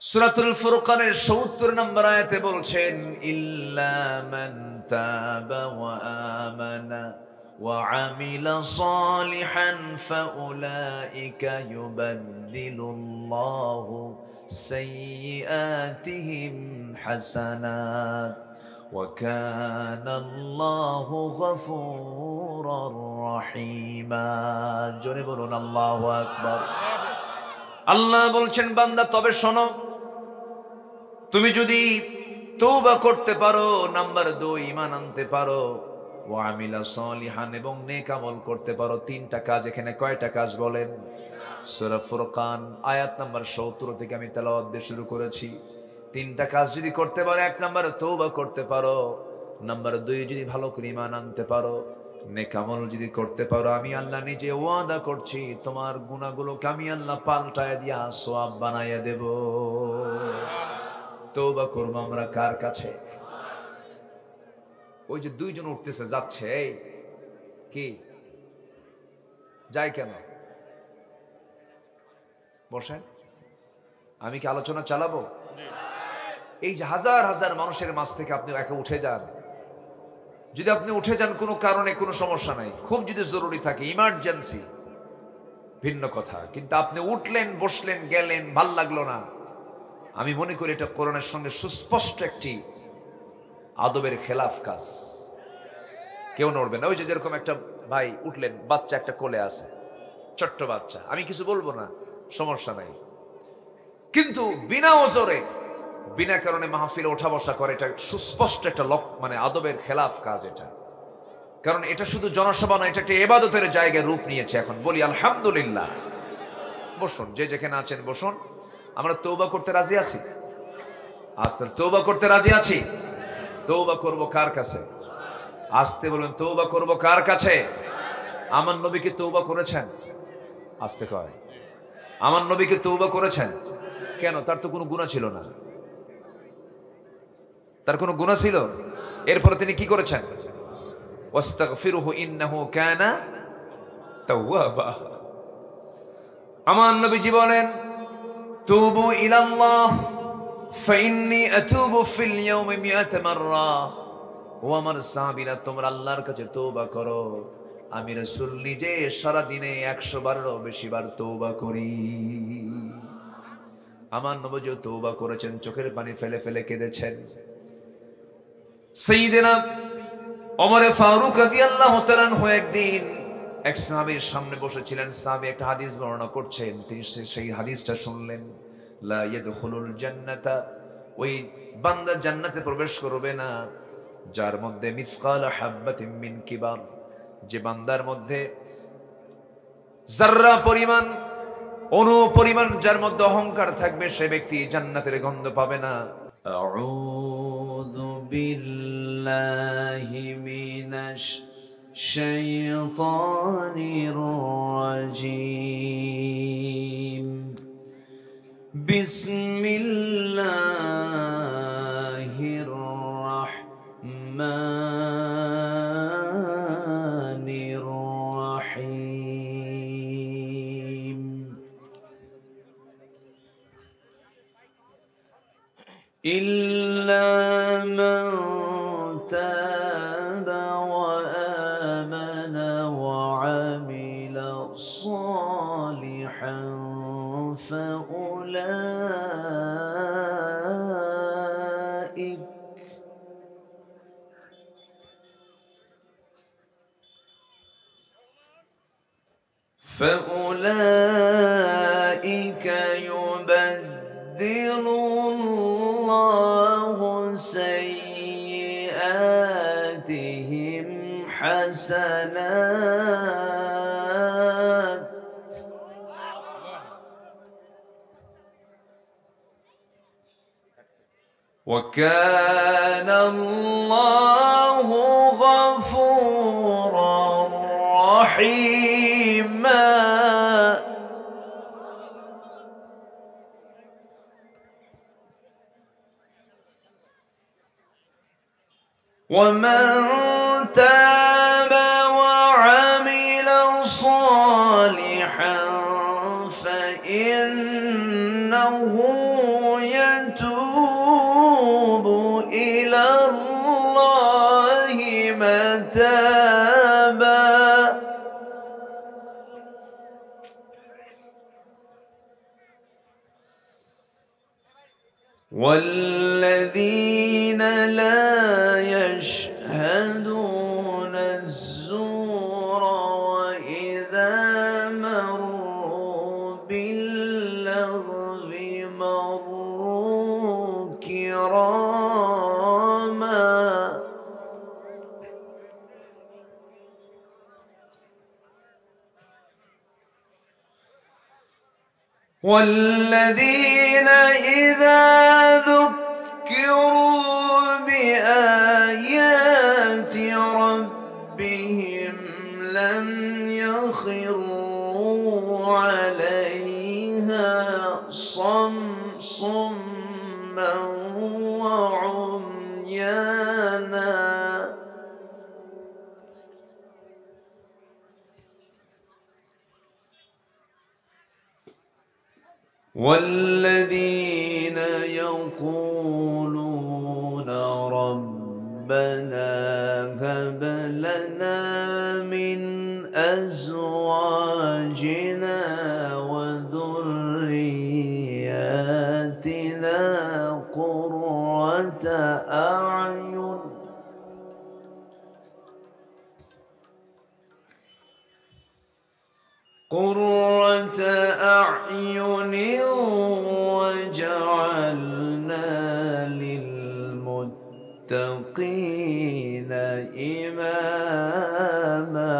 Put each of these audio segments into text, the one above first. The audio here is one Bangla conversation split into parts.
সূরাতুল ফুরকানের ৭০ নম্বর আয়াতে বলছেন, ইল্লা মান তাবা ওয়া আমানা ওয়া আমিলা সালিহান ফাউলাইকা ইউবাদদিলুল্লাহু সাইয়্যাতিহিম হাসানাত ওয়া কানাল্লাহু গফুরুর রহিমা। জোরে বলুন আল্লাহু আকবার। আল্লাহ বলছেন, বান্দা তবে শোনো, তুমি যদি তওবা করতে পারো, নাম্বার 2 ঈমান আনতে পারো, ওয়া আমিলা সালিহান এবং নেক আমল করতে পারো। 3টা কাজ। এখানে কয়টা কাজ বলেন? সূরা ফুরকান আয়াত নাম্বার ৭০ থেকে আমি তেলাওয়াত দিয়ে শুরু করেছি। 3টা কাজ যদি করতে পারো, 1 নাম্বার তওবা করতে পারো, নাম্বার 2 যদি ভালো করে ঈমান আনতে পারো, নেক আমল যদি করতে পারো, আমি আল্লাহ নিজে ওয়াদা করছি তোমার গুনাহগুলোকে আমি আল্লাহ পাল্টায় দিয়া সওয়াব বানাইয়া দেব। তওবা করব আমরা কার কাছে? ওই যে 2 জন উঠতেছে, যাচ্ছে, এই কি যায় কেন? বসেন, আমি কি আলোচনা চালাবো? এই যে হাজার হাজার মানুষের মাঝ থেকে আপনি একা উঠে যান। যদি আপনি উঠে যান কোনো কারণে, কোনো সমস্যা নাই, খুব যদি জরুরি থাকে, ইমার্জেন্সি, ভিন্ন কথা। কিন্তু আপনি উঠলেন, বসলেন, গেলেন, ভাল লাগলো না, আমি মনে করি এটা কোরআনের সঙ্গে সুস্পষ্ট একটি আদবের খেলাফ কাজ। কেউ নড়বে না। ওই যে যেরকম একটা ভাই উঠলেন, বাচ্চা একটা কোলে আছে, ছোট্ট বাচ্চা, আমি কিছু বলবো না, সমস্যা নাই। কিন্তু বিনা ওজরে, বিনা কারণে মাহফিলে ওঠা বসা করে, এটা সুস্পষ্ট একটা মানে আদবের খেলাফ কাজ এটা। কারণ এটা শুধু জনসভা নয়, এটা একটা ইবাদতের জায়গায় রূপ নিয়েছে। এখন বলি আলহামদুলিল্লাহ। বসুন, যে যেখানে আছেন বসুন। আমরা তওবা করতে রাজি আছি? আস্তে তওবা করতে রাজি আছি? তওবা করব কার কাছে? আস্তে বলুন, তওবা করব কার কাছে? আমার নবী কি তওবা করেছেন? আস্তে কয়, আমার নবী কি তওবা করেছেন? কেন? তার তো কোনো গুনাহ ছিল না। তার কোনো গুনাহ ছিল? এরপরে তিনি কি করেছেন? ওয়াস্তাগফিরুহু ইন্নাহু কানা তাওয়াবা। আমার নবীজি বলেন, তুবু ইলাল্লাহ ফাইন্নী আতুবু ফিল ইয়াউমি মিআতা মাররা। ও আমার সাহাবীরা, তোমরা আল্লাহর কাছে তওবা করো, আমি রাসূল নিজে সারা দিনে 100 বারেরও বেশি বার তওবা করি। আমার নবীজি তওবা করেছেন, চোখের পানি ফেলে ফেলে কেঁদেছেন। সাইয়্যিদিনা ওমর ফারুক রাদিয়াল্লাহু তাআলা আনহু একদিন এক সাহাবীর সামনে বসেছিলেন। সাহাবী একটা হাদিস বর্ণনা করছেন, তিনি সেই হাদিসটা শুনলেন। লা ইয়াদখুলুল জান্নাতা, ওই বান্দা জান্নাতে প্রবেশ করবে না যার মধ্যে মিসকাল হাববাতিন মিন কিবার, যে বান্দার মধ্যে যাররা পরিমাণ, অণু পরিমাণ যার মধ্যে অহংকার থাকবে, সে ব্যক্তি জান্নাতের গন্ধ পাবে না। আউযু বিল্লাহি মিনাশ শাইতানির রাজীম। বিসমিল্লাহির রাহমানির রাহিম। ইল্লা মান তাবা ওয়া আমানা ওয়া আমিলা সালিহান فأولئك يبدل الله سيئاتهم حسنات وكان الله غفورا رحيما. ومن تاب وعمل صالحا فإنه يتوب إلى الله متابا والذين لا يشهدون الزور وإذا مروا باللغو مروا كراما والذين إذا ذكروا بآيات ربهم لم يخروا عليها صما وعميانا والذين يقولون ربنا هب لنا من أزواجنا وذرياتنا قرة أعين وجعلنا للمتقين إماما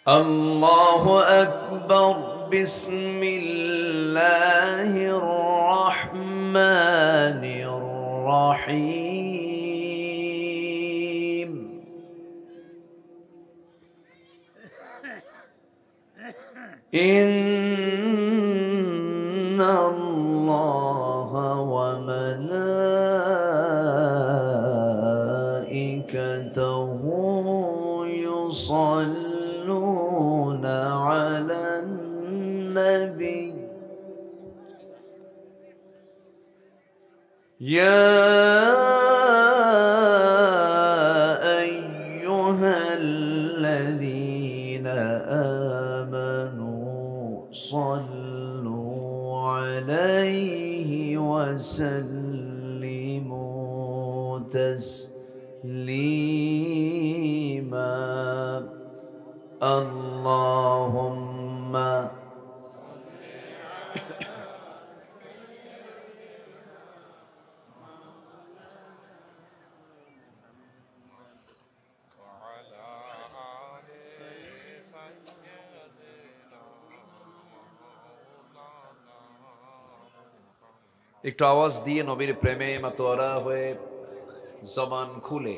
الله أكبر بسم الله الرحمن الرحيم إن الله وملائكته يصلون على النبي يا أيها الذين آمنوا صلوا عليه وسلموا تسليما اللهم একটু আওয়াজ দিয়ে নবীর প্রেমে মাতোয়ারা হয়ে জবান খুলে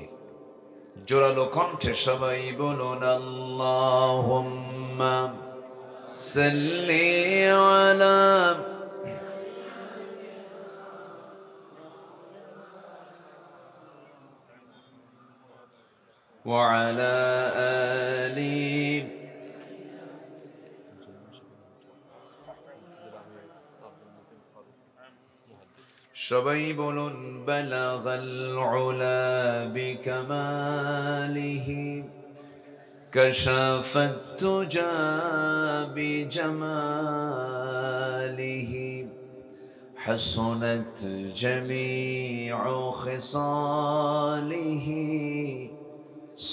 জোরালো কণ্ঠে সবাই বলুন আল্লাহুম্মা সাল্লি আলা ওয়া আলা আলি সবাই বলুন বালাগাল উলা বিকামালিহি কাশাফাত তুজা বিজামালিহি হাসনাত জামিউ খিসালিহি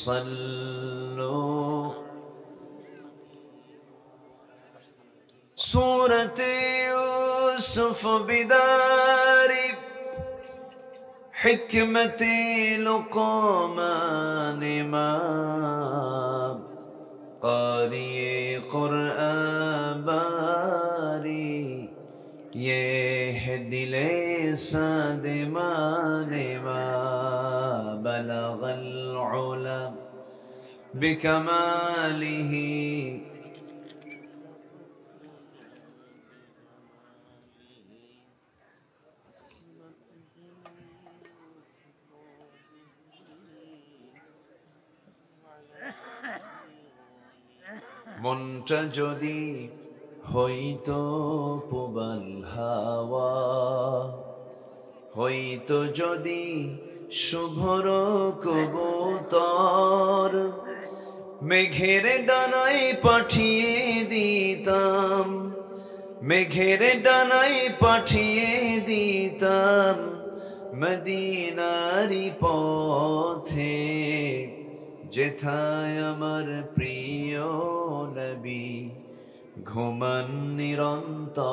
সাল্লু সূরাত ইউসুফ বিদারি حكمة لقمان ما قارئ قرآن باري يهدي ليس دمان ما بلغ العلا بكماله মনটা যদি হইতো প্রবল হাওয়া, হইতো যদি শুভ্র কবুতর, মেঘের ডানায় পাঠিয়ে দিতাম, মেঘের ডানায় পাঠিয়ে দিতাম মদিনারি পথে, যেথায় আমার প্রিয় নবী ঘুমান নিরন্তর,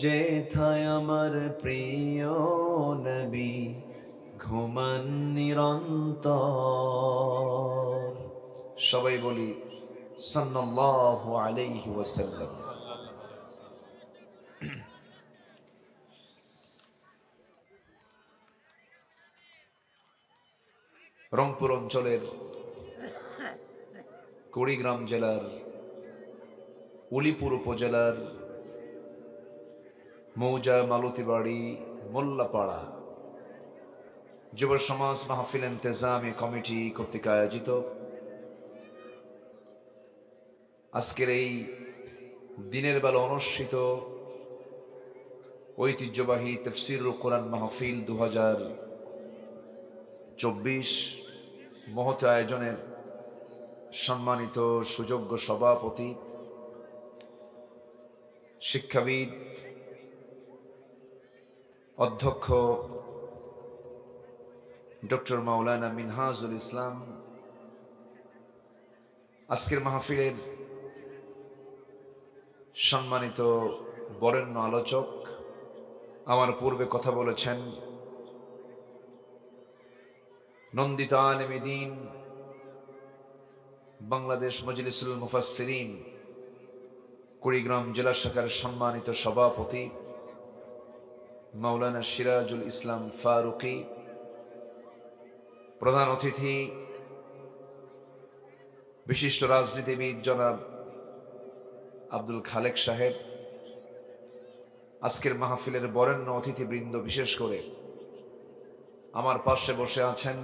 যেথায় আমার প্রিয় নবী ঘুমান নিরন্তর। সবাই বলি সাল্লাল্লাহু আলাইহি ওয়াসাল্লাম। রংপুর অঞ্চলের কুড়িগ্রাম জেলার উলিপুর উপজেলার মৌজা মালতীবাড়ি মোল্লাপাড়া যুব সমাজ মাহফিল ইন্তেজামি কমিটি কর্তৃক আয়োজিত আজকের এই দিনের বেলা অনুষ্ঠিত ঐতিহ্যবাহী তাফসীরুল কোরআন মাহফিল 2024 মহৎ আয়োজনের সম্মানিত সুযোগ্য সভাপতি, শিক্ষাবিদ, অধ্যক্ষ ডক্টর মাওলানা মিনহাজুল ইসলাম, আজকের মাহফিলের সম্মানিত বরেণ্য আলোচক, আমার পূর্বে কথা বলেছেন নন্দিত আলেমে দ্বীন বাংলাদেশ মজলিসুল মুফাসসিরিন কুড়িগ্রাম জেলা শাখার সম্মানিত সভাপতি মাওলানা সিরাজুল ইসলাম ফারুকী, প্রধান অতিথি বিশিষ্ট রাজনীতিবিদ জনাব আব্দুল খালেক সাহেব, আজকের মাহফিলের বরেণ্য অতিথিবৃন্দ, বিশেষ করে আমার পাশে বসে আছেন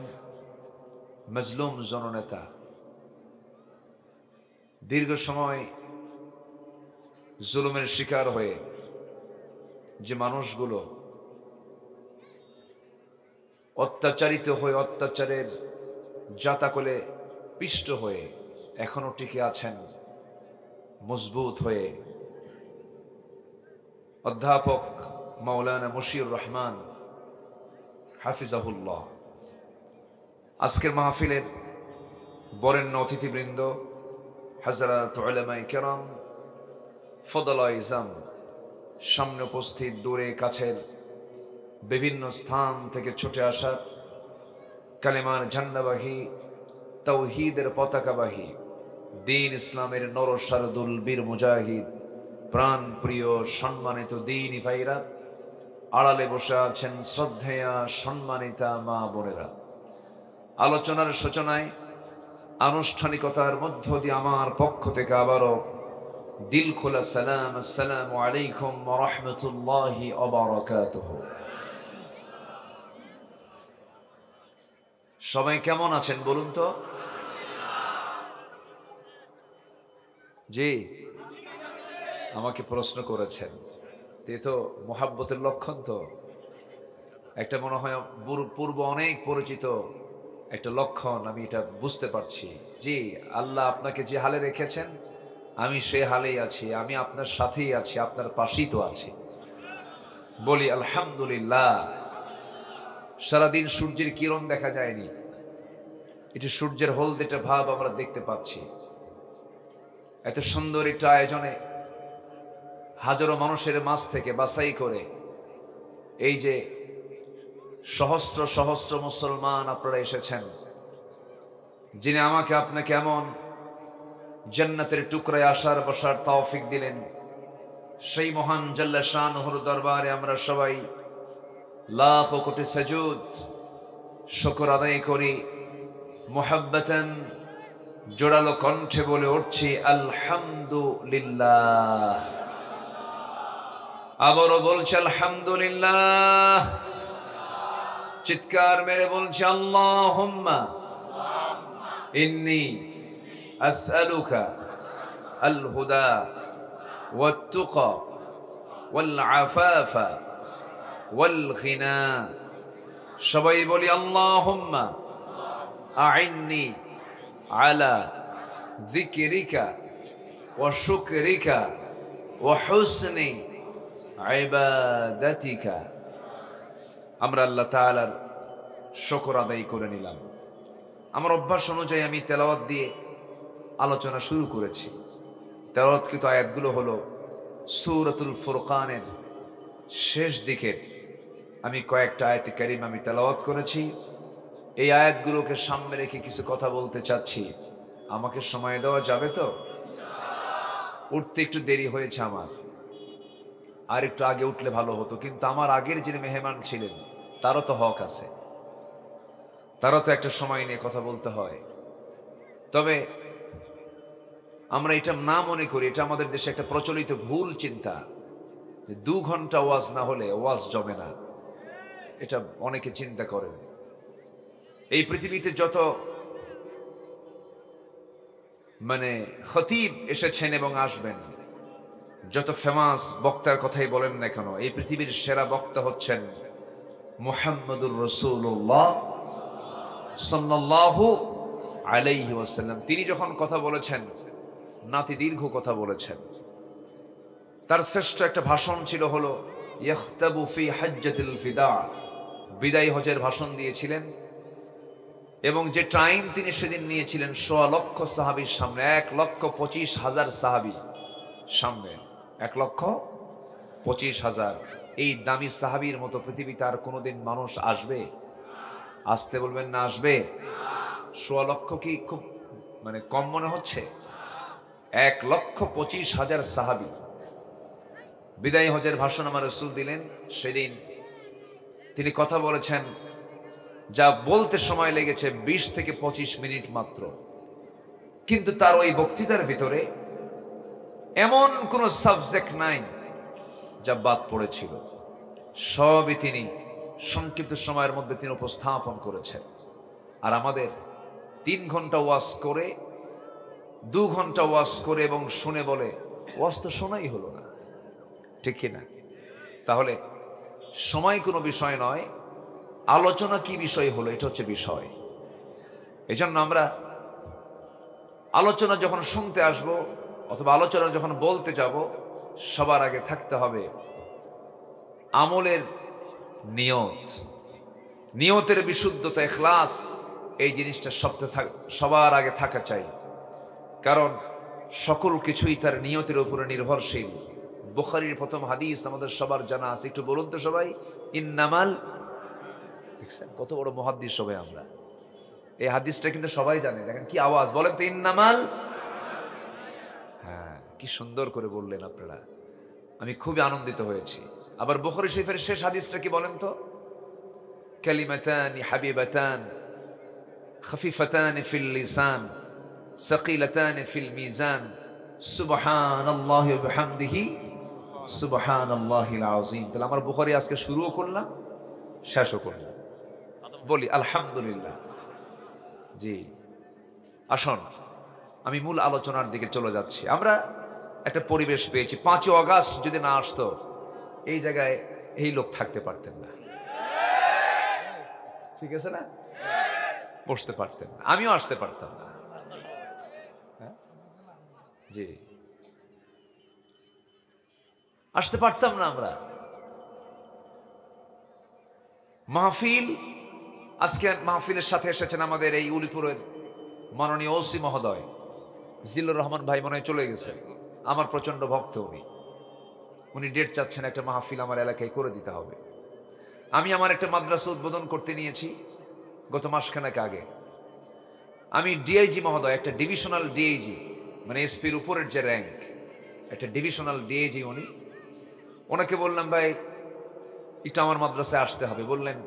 মজলুম জননেতা, দীর্ঘ সময় জুলুমের শিকার হয়ে যে মানুষগুলো অত্যাচারিত হয়ে অত্যাচারের জাতাকলে পিষ্ট হয়ে এখনো টিকে আছেন মজবুত হয়ে, অধ্যাপক মাওলানা মশিউর রহমান হাফিজাহুল্লাহ, আজকের মাহফিলের বরেণ্য অতিথিবৃন্দ, হযরত উলামায়ে কেরাম, ফদলায়ে ইজাম, সামনে উপস্থিত, দূরে কাছের বিভিন্ন স্থান থেকে ছুটে আসা কালেমার ঝান্ডাবাহী, তাওহীদের পতাকাবাহী, দ্বীন ইসলামের নরসারদুল বীর মুজাহিদ, প্রাণ প্রিয় সম্মানিত দ্বীনি ভাইরা, আড়ালে বসে আছেন শ্রদ্ধেয়া সম্মানিতা মা বোনেরা, আলোচনার সূচনায় আনুষ্ঠানিকতার মধ্য দিয়ে আমার পক্ষ থেকে আবারও দিল খোলা সালাম, আসসালামু আলাইকুম ওয়া রাহমাতুল্লাহি ওয়া বারাকাতুহু। সবাই কেমন আছেন বলুন তো? জি, আমাকে প্রশ্ন করেছেন, এ তো মোহাব্বতের লক্ষণ। তো একটা মনে হয় পূর্ব অনেক পরিচিত একটা লক্ষণ, আমি এটা বুঝতে পারছি। জি, আল্লাহ আপনাকে যে হালে রেখেছেন আমি সে হালেই আছি, আমি আপনার সাথেই আছি, আপনার পাশেই তো আছি। বলি আলহামদুলিল্লাহ। সারাদিন সূর্যের কিরণ দেখা যায়নি, এটা সূর্যের হলদেটে ভাব আমরা দেখতে পাচ্ছি। এত সুন্দর একটা আয়োজনে হাজারো মানুষের মাঝ থেকে বাছাই করে এই যে সহস্র সহস্র মুসলমান আপনারা এসেছেন, যিনি আমাকে আপনাকে এমন জান্নাতের টুকরায় আসার বসার তৌফিক দিলেন, সেই মহান জাল্লা শানুহুর দরবারে আমরা সবাই লাখ কোটি সাজুদ শুকর আদায় করি, মুহাব্বাতান জোড়ালো কণ্ঠে বলে উঠছি আলহামদুলিল্লাহ। আবারও বলছি আলহামদুলিল্লাহ। চিৎকার মেরে বলছি আল্লাহুম্মা ইন্নী আসআলুকা আল হুদা ওয়াত তুকা ওয়াল আফাফা ওয়াল গিনা। সবাই বলি আল্লাহুম্মা আইন্নি আলা যিকরিকা ওয়া শুকরিকা ওয়া হুসনি ইবাদাতিকা। আমরা আল্লাহ তাআলার শুকর আদায় করে নিলাম। আমার অভ্যাস অনুযায়ী আমি তেলাওয়াত দিয়ে আলোচনা শুরু করেছি। তেলাওয়াতকৃত আয়াতগুলো হলো সূরাতুল ফুরকানের শেষ দিকের আমি কয়েকটা আয়াতে কারিম আমি তেলাওয়াত করেছি। এই আয়াতগুলোকে সামনে রেখে কিছু কথা বলতে চাচ্ছি। আমাকে সময় দেওয়া যাবে তো? উঠতে একটু দেরি হয়েছে আমার, আর একটু আগে উঠলে ভালো হতো, কিন্তু আমার আগের যিনি মেহমান ছিলেন তারও তো হক আছে, তারও তো একটা সময় নিয়ে কথা বলতে হয়। তবে আমরা এটা না মনে করি, এটা আমাদের দেশে একটা প্রচলিত ভুল চিন্তা যে 2 ঘন্টা ওয়াজ না হলে ওয়াজ জমে না। এটা অনেকে চিন্তা করেন। এই পৃথিবীতে যত খতিব এসেছেন এবং আসবেন, যত ফেমাস বক্তার কথাই বলেন না কেন, এই পৃথিবীর সেরা বক্তা হচ্ছেন মুহাম্মদুর রাসূলুল্লাহ সাল্লাল্লাহু আলাইহি ওয়াসাল্লাম। তিনি যখন কথা বলেছেন, নাতি দীর্ঘ কথা বলেছেন। তার শ্রেষ্ঠ একটা ভাষণ ছিল হলো ইখতাবু ফি হাজ্জাতিল ফিদা, বিদায় হজের ভাষণ দিয়েছিলেন। এবং যে টাইম তিনি সেদিন নিয়েছিলেন 1.25 লক্ষ সাহাবীর সামনে, 1,25,000 সাহাবী সামনে, 1,25,000। এই দামি সাহাবীর মতো পৃথিবীতে আর কোনোদিন মানুষ আসবে? আসতে বলবেন না আসবে? 1.25 লক্ষ কি খুব কম মনে হচ্ছে? 1,25,000 সাহাবী বিদায় হজের ভাষণ আমার রাসূল দিলেন। সেদিন তিনি কথা বলেছেন, যা বলতে সময় লেগেছে 20 থেকে 25 মিনিট মাত্র, কিন্তু তার ওই বক্তৃতার ভিতরে এমন কোন সাবজেক্ট নাই যা বাদ পড়েছিল। সবই তিনি সংক্ষিপ্ত সময়ের মধ্যে তিনি উপস্থাপন করেছেন। আর আমাদের 3 ঘন্টা ওয়াজ করে, 2 ঘন্টা ওয়াজ করে এবং শুনে বলে ওয়াজ তো শোনাই হলো না, ঠিক কিনা? তাহলে সময় কোনো বিষয় নয়, আলোচনা কি বিষয় হলো এটা হচ্ছে বিষয়। এই জন্য আমরা আলোচনা যখন শুনতে আসব অথবা আলোচনা যখন বলতে যাব, সবার আগে থাকতে হবে আমলের নিয়ত, নিয়তের বিশুদ্ধতা, ইখলাস। এই জিনিসটা সবার আগে থাকা চাই, কারণ সকল কিছুই তার নিয়তের উপরে নির্ভরশীল। বুখারীর প্রথম হাদিস আমাদের সবার জানা আছে, একটু বলুন তো সবাই। ইন্নামাল, দেখছেন কত বড় মুহাদ্দিস সবাই আমরা, এই হাদিসটা কিন্তু সবাই জানে। দেখেন কি আওয়াজ, বলেন তো ইন্নামাল। হ্যাঁ, কি সুন্দর করে বললেন আপনারা, আমি খুবই আনন্দিত হয়েছি। আবার বুখারী শরীফের শেষ হাদিসটা কি বলেন তো? কালিমাতানি হাবিবাতান খাফিফাতান ফিল লিসান সাকিলাতান ফিল মিজান সুবহানাল্লাহি ওয়া বিহামদিহি সুবহানাল্লাহিল আযীম। তাহলে আমার বুখারী আজকে শুরুও করলাম, শেষও করলাম। বলি আলহামদুলিল্লাহ। জি, আসুন আমি মূল আলোচনার দিকে চলে যাচ্ছি। আমরা একটা পরিবেশ পেয়েছি। 5 আগস্ট যদি না আসতো, এই জায়গায় এই লোক থাকতে পারতেন না, ঠিক আছে না? বসতে পারতেন না, আমিও আসতে পারতাম না। জি, আসতে পারতাম না আমরা। মাহফিল, আজকে মাহফিলের সাথে এসেছেন আমাদের এই উলিপুরের মাননীয় ওসি মহোদয় জিল্লুর রহমান ভাই, মনে হয় চলে গেছেন। আমার প্রচন্ড ভক্ত উনি ডেট চাচ্ছেন, একটা মাহফিল আমার এলাকায় করে দিতে হবে। আমি আমার একটা মাদ্রাসা উদ্বোধন করতে নিয়েছি গত মাসখানেক আগে। আমি ডিআইজি মহোদয়, একটা ডিভিশনাল ডিআইজি, এসপির উপরের যে র্যাঙ্ক, একটা ডিভিশনাল ডিআইজি উনি, ওনাকে বললাম ভাই একটু আমার মাদ্রাসায় আসতে হবে। বললেন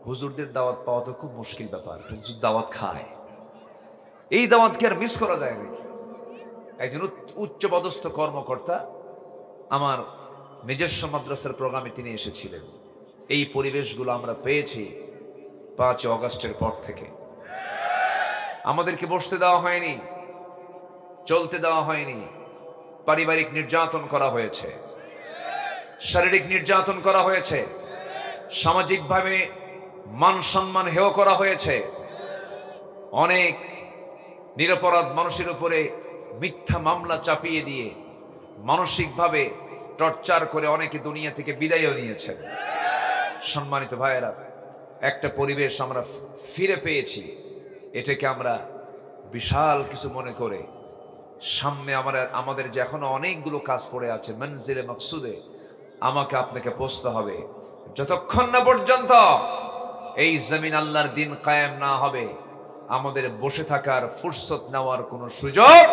হুজুরদের দাওয়াত পাওয়া তো খুব মুশকিল ব্যাপার, হুজুর দাওয়াত খায়, এই দাওয়াতকে আর মিস করা যায় না। একজন উচ্চপদস্থ কর্মকর্তা আমার নিজস্ব মাদ্রাসার প্রোগ্রামে তিনি এসেছিলেন। এই পরিবেশগুলো আমরা পেয়েছি 5 আগস্টের পর থেকে। আমাদেরকে বসতে দেওয়া হয়নি, চলতে দেওয়া হয়নি, পারিবারিক নির্যাতন করা হয়েছে, শারীরিক নির্যাতন করা হয়েছে, সামাজিকভাবে মান সম্মান হেয় করা হয়েছে, অনেক নিরপরাধ মানুষের উপরে মিথ্যা মামলা চাপিয়ে দিয়ে মানসিকভাবে টর্চার করে অনেকে দুনিয়া থেকে বিদায়ও নিয়েছেন। সম্মানিত ভাইয়েরা, একটা পরিবেশ আমরা ফিরে পেয়েছি, এটাকে আমরা বিশাল কিছু মনে করে সামনে আমাদের যে এখনো অনেকগুলো কাজ পড়ে আছে, মনজিলে মকসুদে আমাকে আপনাকে পৌঁছতে হবে। যতক্ষণ না পর্যন্ত এই জমিন আল্লাহর দিন কায়েম না হবে, আমাদের বসে থাকার ফুরসত নেওয়ার কোনো সুযোগ।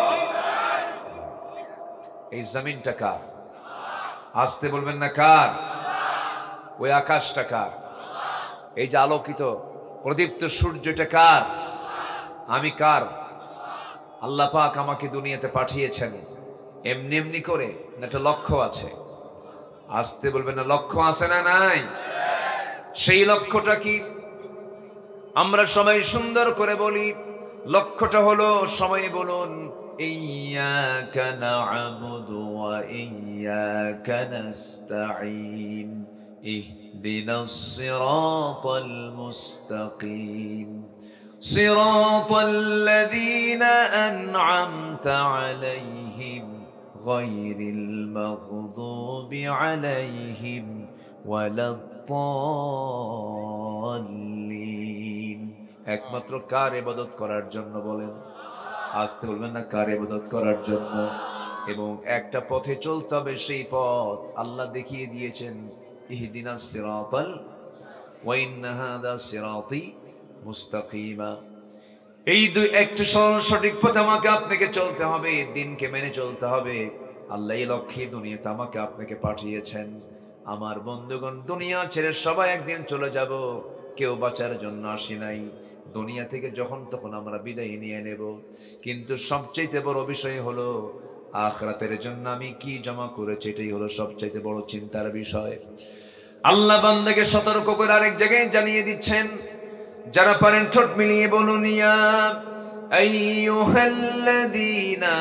এই জমিনটা কার? আসতে বলবেন না কার? ওই আকাশটা কার? এই যে আলোকিত প্রদীপ্ত সূর্যটা কার? আমি কার? আল্লাহ পাক আমাকে দুনিয়াতে পাঠিয়েছেন এমনি এমনি করে, না একটা লক্ষ্য আছে? আসতে বলবেন না লক্ষ্য আছে না নাই? সেই লক্ষ্যটা কি? আমরা সবাই সুন্দর করে বলি, লক্ষ্যটা হলো, সবাই বলুন, ইয়্যাকা না'বুদু ওয়া ইয়্যাকা নাস্তাঈন ইহদিনাস সিরাতাল মুস্তাকিম সিরাতাল লাযীনা আন'আমতা আলাইহিম গায়রিল মাগদুবি আলাইহিম ওয়ালাদ-দাল্লিন। একমাত্র কার ইবাদত করার জন্য বলেন? আসতে বলবেন না কার ইবাদত করার জন্য। এবং একটা পথে চলতে হবে, সেই পথ আল্লাহ দেখিয়ে দিয়েছেন, ইহদিনাস সিরাতাল ওয়া ইন্না হাযা সিরাতি মুস্তাকিমা। এই একটা সঠিক পথে আমাকে আপনাকে চলতে হবে, দিনকে মেনে চলতে হবে। আল্লাহ এই লক্ষ্যে দুনিয়াতে আমাকে আপনাকে পাঠিয়েছেন। আমার বন্ধুগণ, দুনিয়া ছেড়ে সবাই একদিন চলে যাব, কেউ বাঁচার জন্য আসি নাই। দুনিয়া থেকে যখন তখন আমরা বিদায় নিয়ে নেব, কিন্তু সবচাইতে বড় বিষয় হলো আখিরাতের জন্য আমি কি জমা করেছি, এটাই হলো সবচাইতে বড় চিন্তার বিষয়। আল্লাহ বান্দাকে সতর্ক করে আরেক জায়গায় জানিয়ে দিচ্ছেন, যারা পারেন ঠোঁট মিলিয়ে বলুন, ইয়া আইয়ুহাল্লাযীনা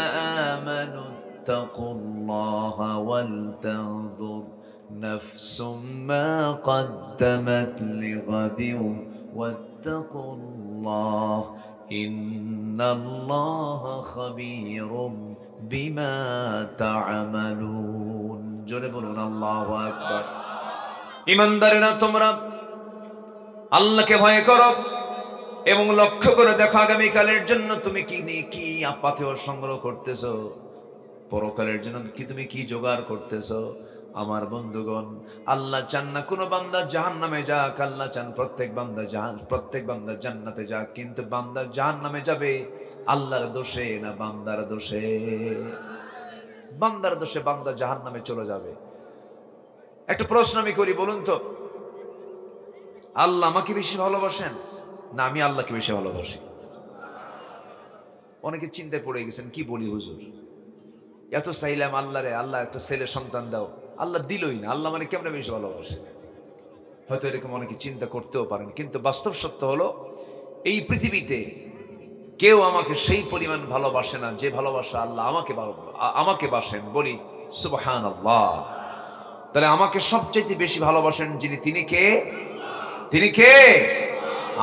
আমানু তাকুল্লাহা ওয়াল তানজুর নাফসুম মা কদ্দামাত লিগাদিন ওয়াত্তাকুল্লাহ ইন্নাল্লাহা খাবীরুম বিমা তা'মালুন। জোরে বলুন আল্লাহু আকবার। ঈমানদারেরা, তোমরা আল্লাহকে ভয় করো এবং লক্ষ্য করে দেখো আগামীকালের জন্য তুমি কি পাথেয় সংগ্রহ করতেছো, পরকালের জন্য তুমি কি জোগাড় করতেছো। আমার বন্ধুগণ, আল্লাহ চান না কোনো বান্দা জাহান্নামে যাক, আল্লাহ চান প্রত্যেক বান্দা জান্নাতে যাক। কিন্তু বান্দা জাহান্নামে যাবে আল্লাহর দোষে না বান্দার দোষে? বান্দার দোষে বান্দা জাহান্নামে চলে যাবে। একটা প্রশ্ন আমি করি, বলুন তো, আল্লাহ আমাকে বেশি ভালোবাসেন না আমি আল্লাহকে বেশি ভালোবাসি? অনেকে চিন্তায় পড়ে গেছেন, কি বলি হুজুর, এত চাইলাম আল্লাহরে, আল্লাহ একটা ছেলে সন্তান দাও, আল্লাহ দিলই না, আল্লাহ মানে কেমনে বেশি ভালোবাসে? হয়তো এরকম অনেকে চিন্তা করতেও পারেন, কিন্তু বাস্তব সত্য হলো, এই পৃথিবীতে কেউ আমাকে সেই পরিমাণ ভালোবাসে না যে ভালোবাসা আল্লাহ আমাকে বাসেন। বলি সুবহানাল্লাহ। তাহলে আমাকে সবচেয়ে বেশি ভালোবাসেন যিনি, তিনি কে? তিনি কে?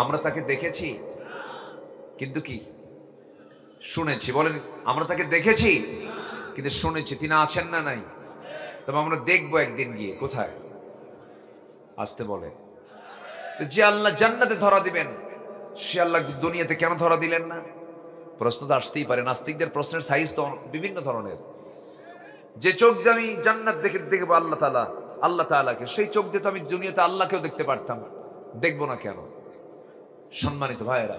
আমরা তাকে দেখেছি কিন্তু কি শুনেছি? বলেন, আমরা তাকে দেখেছি কিন্তু শুনেছি তিনি আছেন না নাই? তবে আমরা দেখবো একদিন গিয়ে, কোথায়? আসতে বলে, যে আল্লাহ জান্নাতে ধরা দিবেন, সে আল্লাহ দুনিয়াতে কেন ধরা দিলেন না? প্রশ্ন তো আসতেই পারে। নাস্তিকদের প্রশ্নের সাইজ তো বিভিন্ন ধরনের। যে চোখ দিয়ে আমি জান্নাত দেখবো আল্লাহ তাআলাকে, সেই চোখ দিয়ে তো আমি দুনিয়াতে আল্লাহকেও দেখতে পারতাম, দেখবো না কেন? সম্মানিত ভাইয়েরা,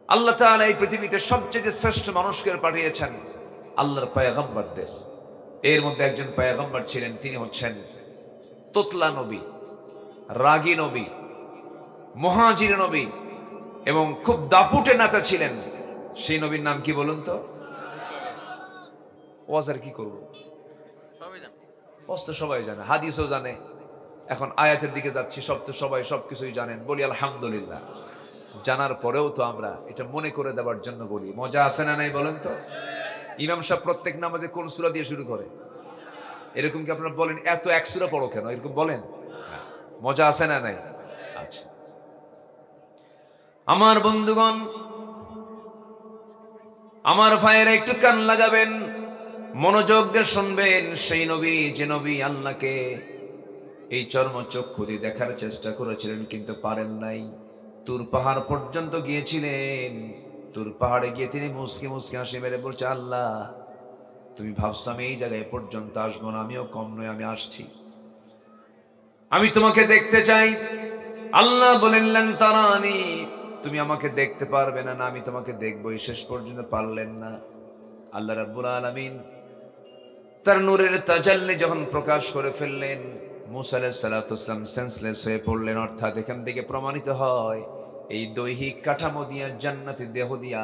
আল্লাহ তাআলা এই পৃথিবীতে সবচেয়ে শ্রেষ্ঠ মানুষকে পাঠিয়েছেন আল্লাহর পয়গম্বরদের। এর মধ্যে একজন পয়গম্বর ছিলেন, তিনি হচ্ছেন তোতলা নবী, রাগী নবী, মুহাজির নবী এবং খুব দাপুটে নেতা ছিলেন। সেই নবীর নাম কি বলুন তো? ওয়াজ কি করবো, সবাই জানে, হাদিসও জানে। এখন আয়াতের দিকে যাচ্ছি, সবাই সবকিছুই জানেন। বলি আলহামদুলিল্লাহ। জানার পরেও তো আমরা এটা মনে করে দেওয়ার জন্য বলি, মজা আছে না নাই বলেন তো? ইমাম সাহেব প্রত্যেক নামাজে কোন সূরা দিয়ে শুরু করে? এরকম কি আপনারা বলেন এত এক সূরা পড়ো কেন, এরকম বলেন? মজা আছে না নাই? আচ্ছা আমার বন্ধুগণ, আমার ভাইয়েরা একটু কান লাগাবেন, মনোযোগ দিয়ে শুনবেন। সেই নবী যে নবী আল্লাহকে এই চর্মচক্ষু দিয়ে দেখার চেষ্টা করেছিলেন কিন্তু পারেন নাই, তুর পাহাড় পর্যন্ত গিয়েছিলেন। তুর পাহাড়ে গিয়ে তিনি মুসকে মুসকে হাসি মেরে বলছে, আল্লাহ তুমি ভাবছো আমি এই জায়গায় পর্যন্ত আসবো না, আমিও কম নই, আমি আসছি, আমি তোমাকে দেখতে চাই। আল্লাহ বলেন লান তারানি, তুমি আমাকে দেখতে পারবে না, না আমি তোমাকে দেখবই। শেষ পর্যন্ত পারলেন না। আল্লাহ রাব্বুল আলামিন তার নূরের তাজাল্লি যখন প্রকাশ করে ফেললেন, মুসা আলাইহিস সালাতু ওয়াস সালাম সেন্সলেস হয়ে পড়লেন। অর্থাৎ এখান থেকে প্রমাণিত হয় এই দৈহিক কাঠামো দিয়া, জান্নাতি দেহ দিয়া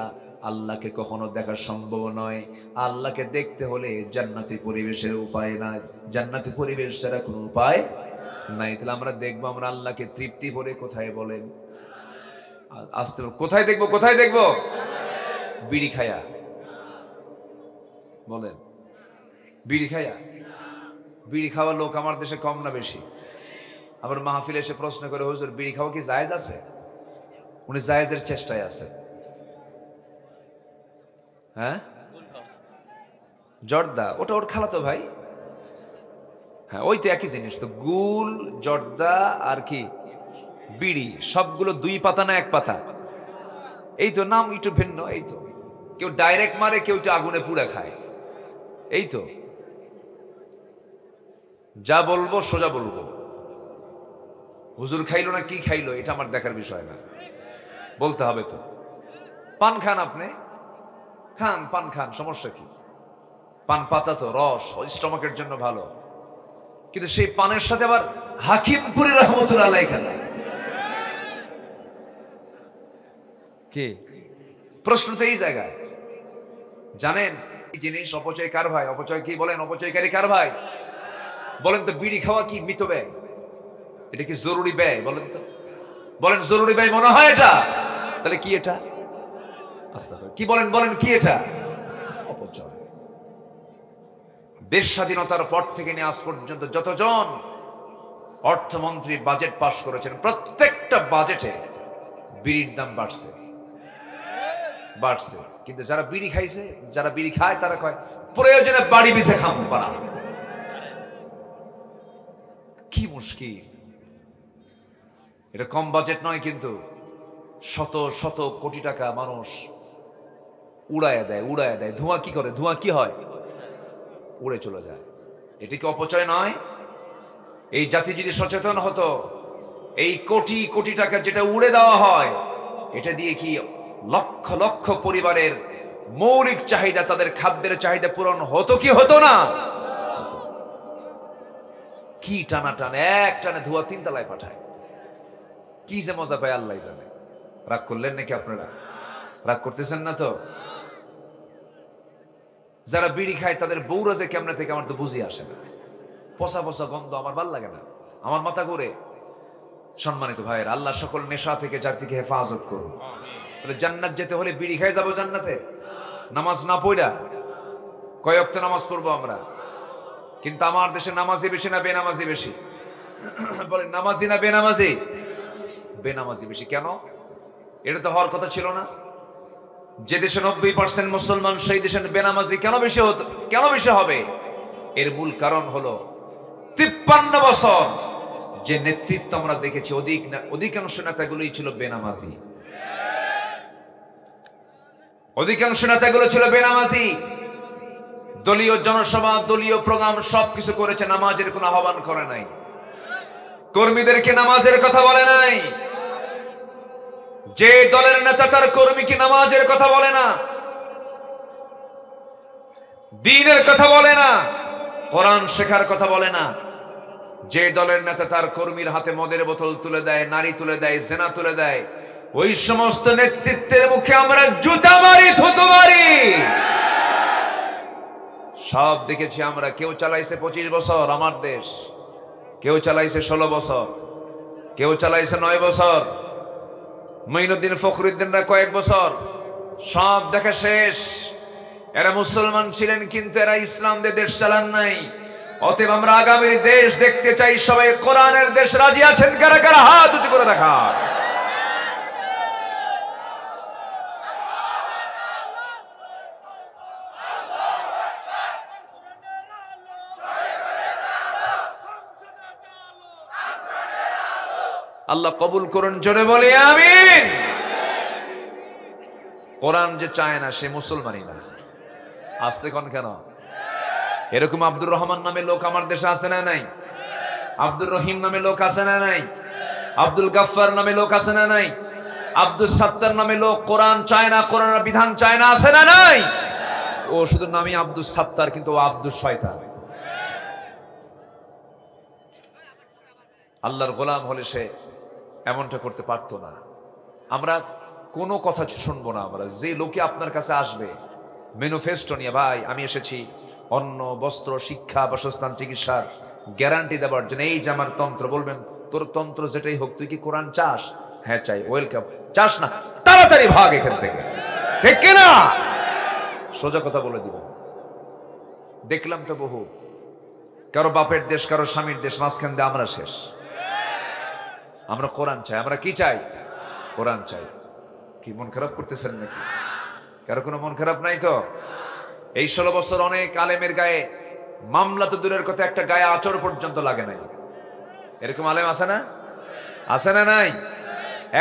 আল্লাহকে কখনো দেখা সম্ভব নয়। আল্লাহকে দেখতে হলে জান্নাতি পরিবেশের উপায় নাই, জান্নাতি পরিবেশ ছাড়া কোনো উপায় নাই। তাহলে আমরা দেখবো আমরা আল্লাহকে তৃপ্তি ভরে কোথায় বলেন? আসতে কোথায় দেখবো? কোথায় দেখবো? বিড়ি খায়া বলেন, বিড়ি খায়া। বিড়ি খাওয়ার লোক আমার দেশে কম না বেশি? আবার মাহফিলে এসে প্রশ্ন করে, হুজুর বিড়ি খাওয়া কি জায়েজ আছে? উনি জায়েজের চেষ্টায় আছে। হ্যাঁ, জর্দা ওটা ওর খালাতো ভাই। হ্যাঁ ওই তো একই জিনিস তো, গুল জর্দা আর কি বিড়ি, সবগুলো দুই পাতা না এক পাতা? এই তো নাম একটু ভিন্ন। এই তো কেউ ডাইরেক্ট মারে, কেউ একটু আগুনে পুড়ে খায়। এই তো যা বলবো সোজা বলবো। হুজুর খাইলো না কি খাইলো এটা আমার দেখার বিষয় না, বলতে হবে তো। পান খান, আপনি খান, পান খান, সমস্যা কি? পান পাতা তো রস স্টমাকের জন্য ভালো, কিন্তু সেই পানের সাথে আবার হাকিমপুরি রহমতুল্লাহ আলাইহি খানা কি? প্রশ্ন তো এই জায়গায়। জানেন এই জিনিস অপচয় কার ভাই? অপচয় কি বলেন? অপচয়কারী কার ভাই বলেন তো? বিড়ি খাওয়া কি মিত ব্যয়? এটা কি জরুরি ব্যয় বলেন তো? বলেন জরুরি ব্যয় মনে হয় এটা? তাহলে কি এটা? কি বলেন? বলেন কি এটা? অপচয়। দেশ স্বাধীনতার পর থেকে নিয়ে আজ পর্যন্ত যতজন অর্থমন্ত্রী বাজেট পাশ করেছেন, প্রত্যেকটা বাজেটে বিড়ির দাম বাড়ছে, বাড়ছে। কিন্তু যারা বিড়ি খাইছে, যারা বিড়ি খায়, তারা কয় প্রয়োজনে বাড়ি বিছে খাম পারা। কি মুশকিল! এটা কম বাজেট নয়, কিন্তু শত শত কোটি টাকা মানুষ উড়ায় দেয়, উড়ায় দেয়। ধোঁয়া কি করে? ধোঁয়া কি হয়? উড়ে চলে যায়। এটা কি অপচয় নয়? এই জাতি যদি সচেতন হতো, এই কোটি কোটি টাকা যেটা উড়ে দেওয়া হয়, এটা দিয়ে কি লক্ষ লক্ষ পরিবারের মৌলিক চাহিদা, তাদের খাদ্যের চাহিদা পূরণ হতো কি হতো না? কি টানা টান, এক টানে ধোঁয়া 3 তলায় পাঠায়। কি যে মজা পায় আল্লাহ জানে। রাগ করলেন নাকি আপনারা? রাগ করতেছেন না তো? যারা বিড়ি খায় তাদের বউরা যে কেমনে থেকে আমার তো বুঝি আসে না। পচা পচা গন্ধ, আমার ভাল লাগে না, আমার মাথা ঘুরে। সম্মানিত ভাইয়ের, আল্লাহ সকল নেশা থেকে যার থেকে হেফাজত করুন। তাহলে জান্নাত যেতে হলে বিড়ি খাই যাবো জান্নাতে? নামাজ না পড়া? কয় ওয়াক্ত নামাজ পড়বো আমরা? কিন্তু আমার দেশে নামাজি বেশি না বেনামাজি বেশি? বলেন নামাজি না বেনামাজি? বেনামাজি বেশি। কেন? এটা তো হওয়ার কথা ছিল না। যে দেশে 90% মুসলমান, সেই দেশে বেনামাজি কেন বেশি হতো, কেন বেশি হবে? এর মূল কারণ হলো 53 বছর যে নেতৃত্ব আমরা দেখেছি, অধিকাংশ নেতাগুলোই ছিল বেনামাজি। অধিকাংশ নেতাগুলো ছিল বেনামাজি। দলীয় জনসভা, দলীয় প্রোগ্রাম সবকিছু করেছে, নামাজের কোনো আহ্বান করে নাই, কর্মীদেরকে নামাজের কথা বলে নাই। যে দলের নেতা তার কর্মীকে নামাজের কথা বলে না, দ্বীনের কথা বলে না, কোরআন শেখার কথা বলে না। যে দলের নেতা তার কর্মীর হাতে মদের বোতল তুলে দেয়, নারী তুলে দেয়, জেনা তুলে দেয়, ওই সমস্ত নেতৃত্বের মুখে আমরা জুতা মারি, থুতু মারি। সব দেখেছি আমরা। কেউ চালাইছে 25 বছর আমার দেশ, কেউ চালাইছে 16 বছর, কেউ চালাইছে 9 বছর, মঈনুদ্দিন ফখরুদ্দিনরা কয়েক বছর। সব দেখা শেষ। এরা মুসলমান ছিলেন কিন্তু এরা ইসলাম দিয়ে দেশ চালান নাই। অতএব আমরা আগামীর দেশ দেখতে চাই, সবাই কোরআনের দেশ রাজি আছেন? কারা কারা হাত উঁচু করে দেখা। আল্লাহ কবুল করুন, জোরে বলি আমিন। কোরআন যে চায় না সে মুসলমানই না। আসতে কোন কেন? এরকম আব্দুর রহমান নামে লোক আমার দেশে আছে না নাই? আব্দুর রহিম নামে লোক আছে না নাই? আব্দুল গাফফার নামে লোক আছে না নাই? আব্দুল সাত্তার নামে লোক কোরআন চায় না, কোরআনের বিধান চায় না, আছে না নাই? ও শুধু নামই আব্দুল সাত্তার, কিন্তু ও আব্দুল শয়তান। আল্লাহর গোলাম হলে সে এমনটা করতে পারতো না। আমরা কোনো কথা শুনবো না। আমরা যে লোকে আপনার কাছে আসবে ম্যানিফেস্টো নিয়ে, ভাই আমি এসেছি অন্ন, বস্ত্র, শিক্ষা, বাসস্থান, চিকিৎসার গ্যারান্টি দেওয়ার জন্য, এই যে আমার তন্ত্র, বলবেন তোর তন্ত্র যেটাই হোক, তুই কি কোরআন চাস? হ্যাঁ চাই। ওয়েলকাম। চাস না, তাড়াতাড়ি ভাগ এখান থেকে, ঠিক কিনা? সোজা কথা বলে দিব। দেখলাম তো বহু, কারো বাপের দেশ, কারো স্বামীর দেশ, মাঝখান দিয়ে আমরা শেষ। আমরা কোরআন চাই। আমরা কি চাই? কোরআন চাই। কি মন খারাপ করতেছেন নাকি? কারো কোনো মন খারাপ নাই তো? এই 16 বছর অনেক আলেমের গায়ে মামলা তো দূরের কথা, একটা গায়ে আচর পর্যন্ত লাগে নাই। এরকম আলেম আছে না? আছে না নাই?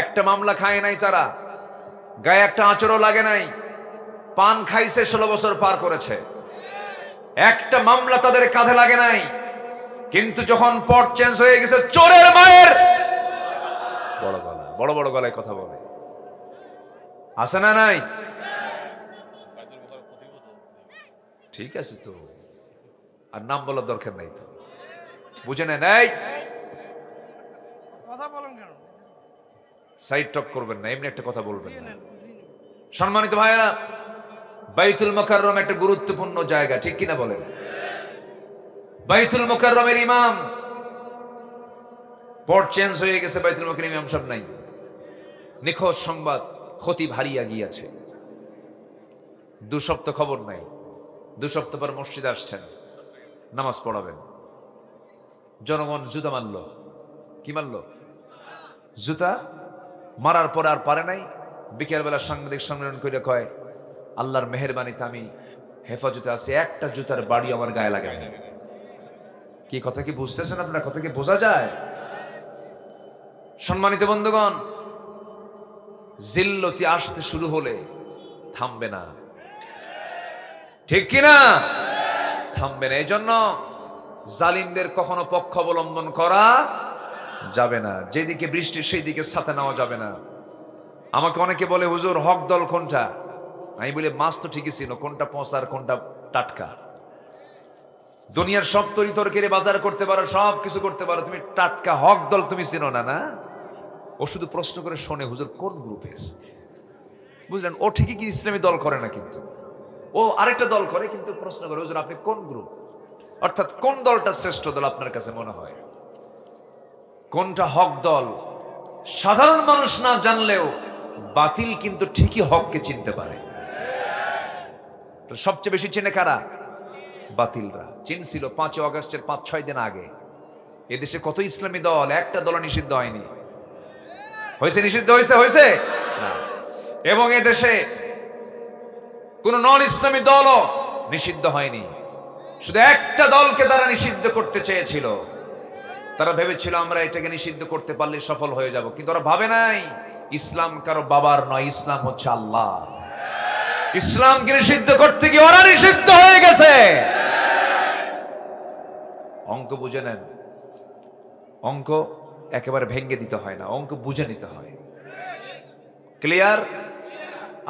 একটা মামলা খায় নাই তারা, গায়ে একটা আচরও লাগে নাই। পান খাইছে, 16 বছর পার করেছে, একটা মামলা তাদের কাঁধে লাগে নাই। কিন্তু যখন পট চেঞ্জ হয়ে গেছে, চোরের মায়ের বড় বড় গলায় কথা বলে। আছে না নাই? ঠিক আছে তো, আর নাম বলার দরকার নাই তো, বুঝে নেন। এই কথা বলেন কেন? সাইড টক করবেন না, এমনি একটা কথা বলবেন না। সম্মানিত ভাইয়েরা, বাইতুল মুকাররম একটা গুরুত্বপূর্ণ জায়গা, ঠিক কিনা বলেন? বাইতুল মুকাররমের ইমাম, পট চেঞ্জ হয়ে গেছে, বাইতুল মুকাররমের ইমাম সব নাই। নিখোঁজ সংবাদ, খতিব হারিয়ে গিয়েছে। 2 সপ্তাহ খবর নাই। 2 সপ্তাহ পর মসজিদে আসছেন, নামাজ পড়াবেন। জনগণ জুতা মারল। কি মারল? জুতা মারার পর আর পারে নাই। বিকেলবেলা সাংবাদিক সম্মেলন করে কয়, আল্লাহর মেহেরবানিতে আমি হেফাজতে আছি, একটা জুতার বাড়ি আমার গায়ে লাগে না। কি কথা কি বুঝতেছেন আপনার? কথা কি বোঝা যায়? সম্মানিত বন্ধুগণ, জিল্লতি আসতে শুরু হলে থামবে না, ঠিক কিনা? থামবে না। এই জন্য জালিমদের কখনো পক্ষ অবলম্বন করা যাবে না। যেদিকে বৃষ্টি সেই দিকে ছাতা নেওয়া যাবে না। আমাকে অনেকে বলে, হুজুর হক দল কোনটা? আমি বলি, মাছ তো ঠিকই ছিল, কোনটা পচার কোনটা টাটকা। দুনিয়ার সব তরি তরকারি বাজার করতে পারো, সব কিছু করতে পারো, তুমি টাটকা হক দল তুমি চিনো না। না, ও শুধু প্রশ্ন করে শোনে, হুজুর কোন গ্রুপের? বুঝলেন? ও ঠিকই কি ইসলামী দল করে না, কিন্তু ও আরেকটা দল করে, কিন্তু প্রশ্ন করে, হুজুর আপনি কোন গ্রুপ? অর্থাৎ কোন দলটা শ্রেষ্ঠ দল আপনার কাছে মনে হয়? কোনটা হক দল? সাধারণ মানুষ না জানলেও বাতিল কিন্তু ঠিকই হককে চিনতে পারে। তো সবচেয়ে বেশি চিনে কারা? বাতিলরা। চিনছিল 5 আগস্টের 5-6 দিন আগে। এদেশে কত ইসলামী দল, একটা দল নিষিদ্ধ হয়নি। হয়েছে? নিষিদ্ধ হয়েছে না। এবং এদেশে কোন নন ইসলামী দলও নিষিদ্ধ হয়নি। শুধু একটা দলকে তারা নিষিদ্ধ করতে চেয়েছিল। তারা ভেবেছিল আমরা এটাকে নিষিদ্ধ করতে পারলে সফল হয়ে যাব, কিন্তু ওরা ভাবে নাই ইসলাম কারো বাবার নয়, ইসলাম হচ্ছে আল্লাহ। ইসলামকে নিষিদ্ধ করতে গিয়ে ওরা নিষিদ্ধ হয়ে গেছে। অঙ্ক বুঝে নেন। অঙ্ক একেবারে ভেঙ্গে দিতে হয় না, অঙ্ক বুঝে নিতে হয়। ক্লিয়ার?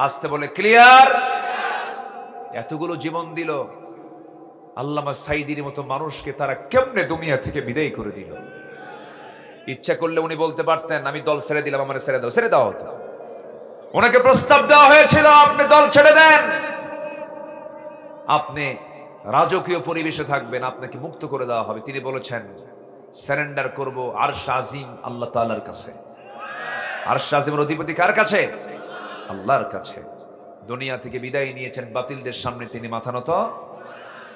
আসতে বলে ক্লিয়ার। এতগুলো জীবন দিল আল্লামা সাইদির মতো মানুষকে, তারা কেমনে দুনিয়া থেকে বিদায় করে দিল। ইচ্ছা করলে উনি বলতে পারতেন, আমি দল ছেড়ে দিলাম, আমার ছেড়ে দাও। ছেড়ে দাও হতো। ওনাকে প্রস্তাব দেওয়া হয়েছিল, আপনি দল ছেড়ে দেন, আপনি রাজকীয় পরিবেশে থাকবেন, আপনাকে মুক্ত করে দেওয়া হবে। তিনি বলেছেন, সারেন্ডার করব আরশ আজিম আল্লাহ তাআলার কাছে। আরশ আজিমের অধিপতি কার কাছে? আল্লাহর কাছে। দুনিয়া থেকে বিদায় নিয়েছেন, বাতিলদের সামনে তিনি মাথা নত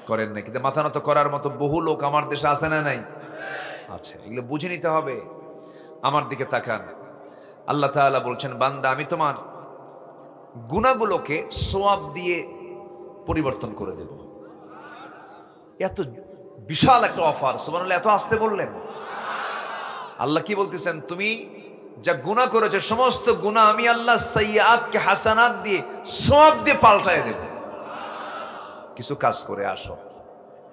করেন না। কিন্তু মাথা নত করার মতো বহু লোক আমার দেশে আছে না নাই? আছে। এগুলো বুঝে নিতে হবে। আমার দিকে তাকান। আল্লাহ তাআলা বলছেন, বান্দা আমি তোমার গুনাহগুলোকে সওয়াব দিয়ে পরিবর্তন করে দেব। এত বিশাল একটা অফার, সুবহানাল্লাহ। এত আস্তে বললেন। আল্লাহ কি বলতেছেন? তুমি যা গুনাহ করেছো সমস্ত গুনাহ আমি আল্লাহ সাইয়্যাতকে হাসানাত দিয়ে সওয়াব দিয়ে পাল্টায় দেব। কিছু কাজ করে আসো,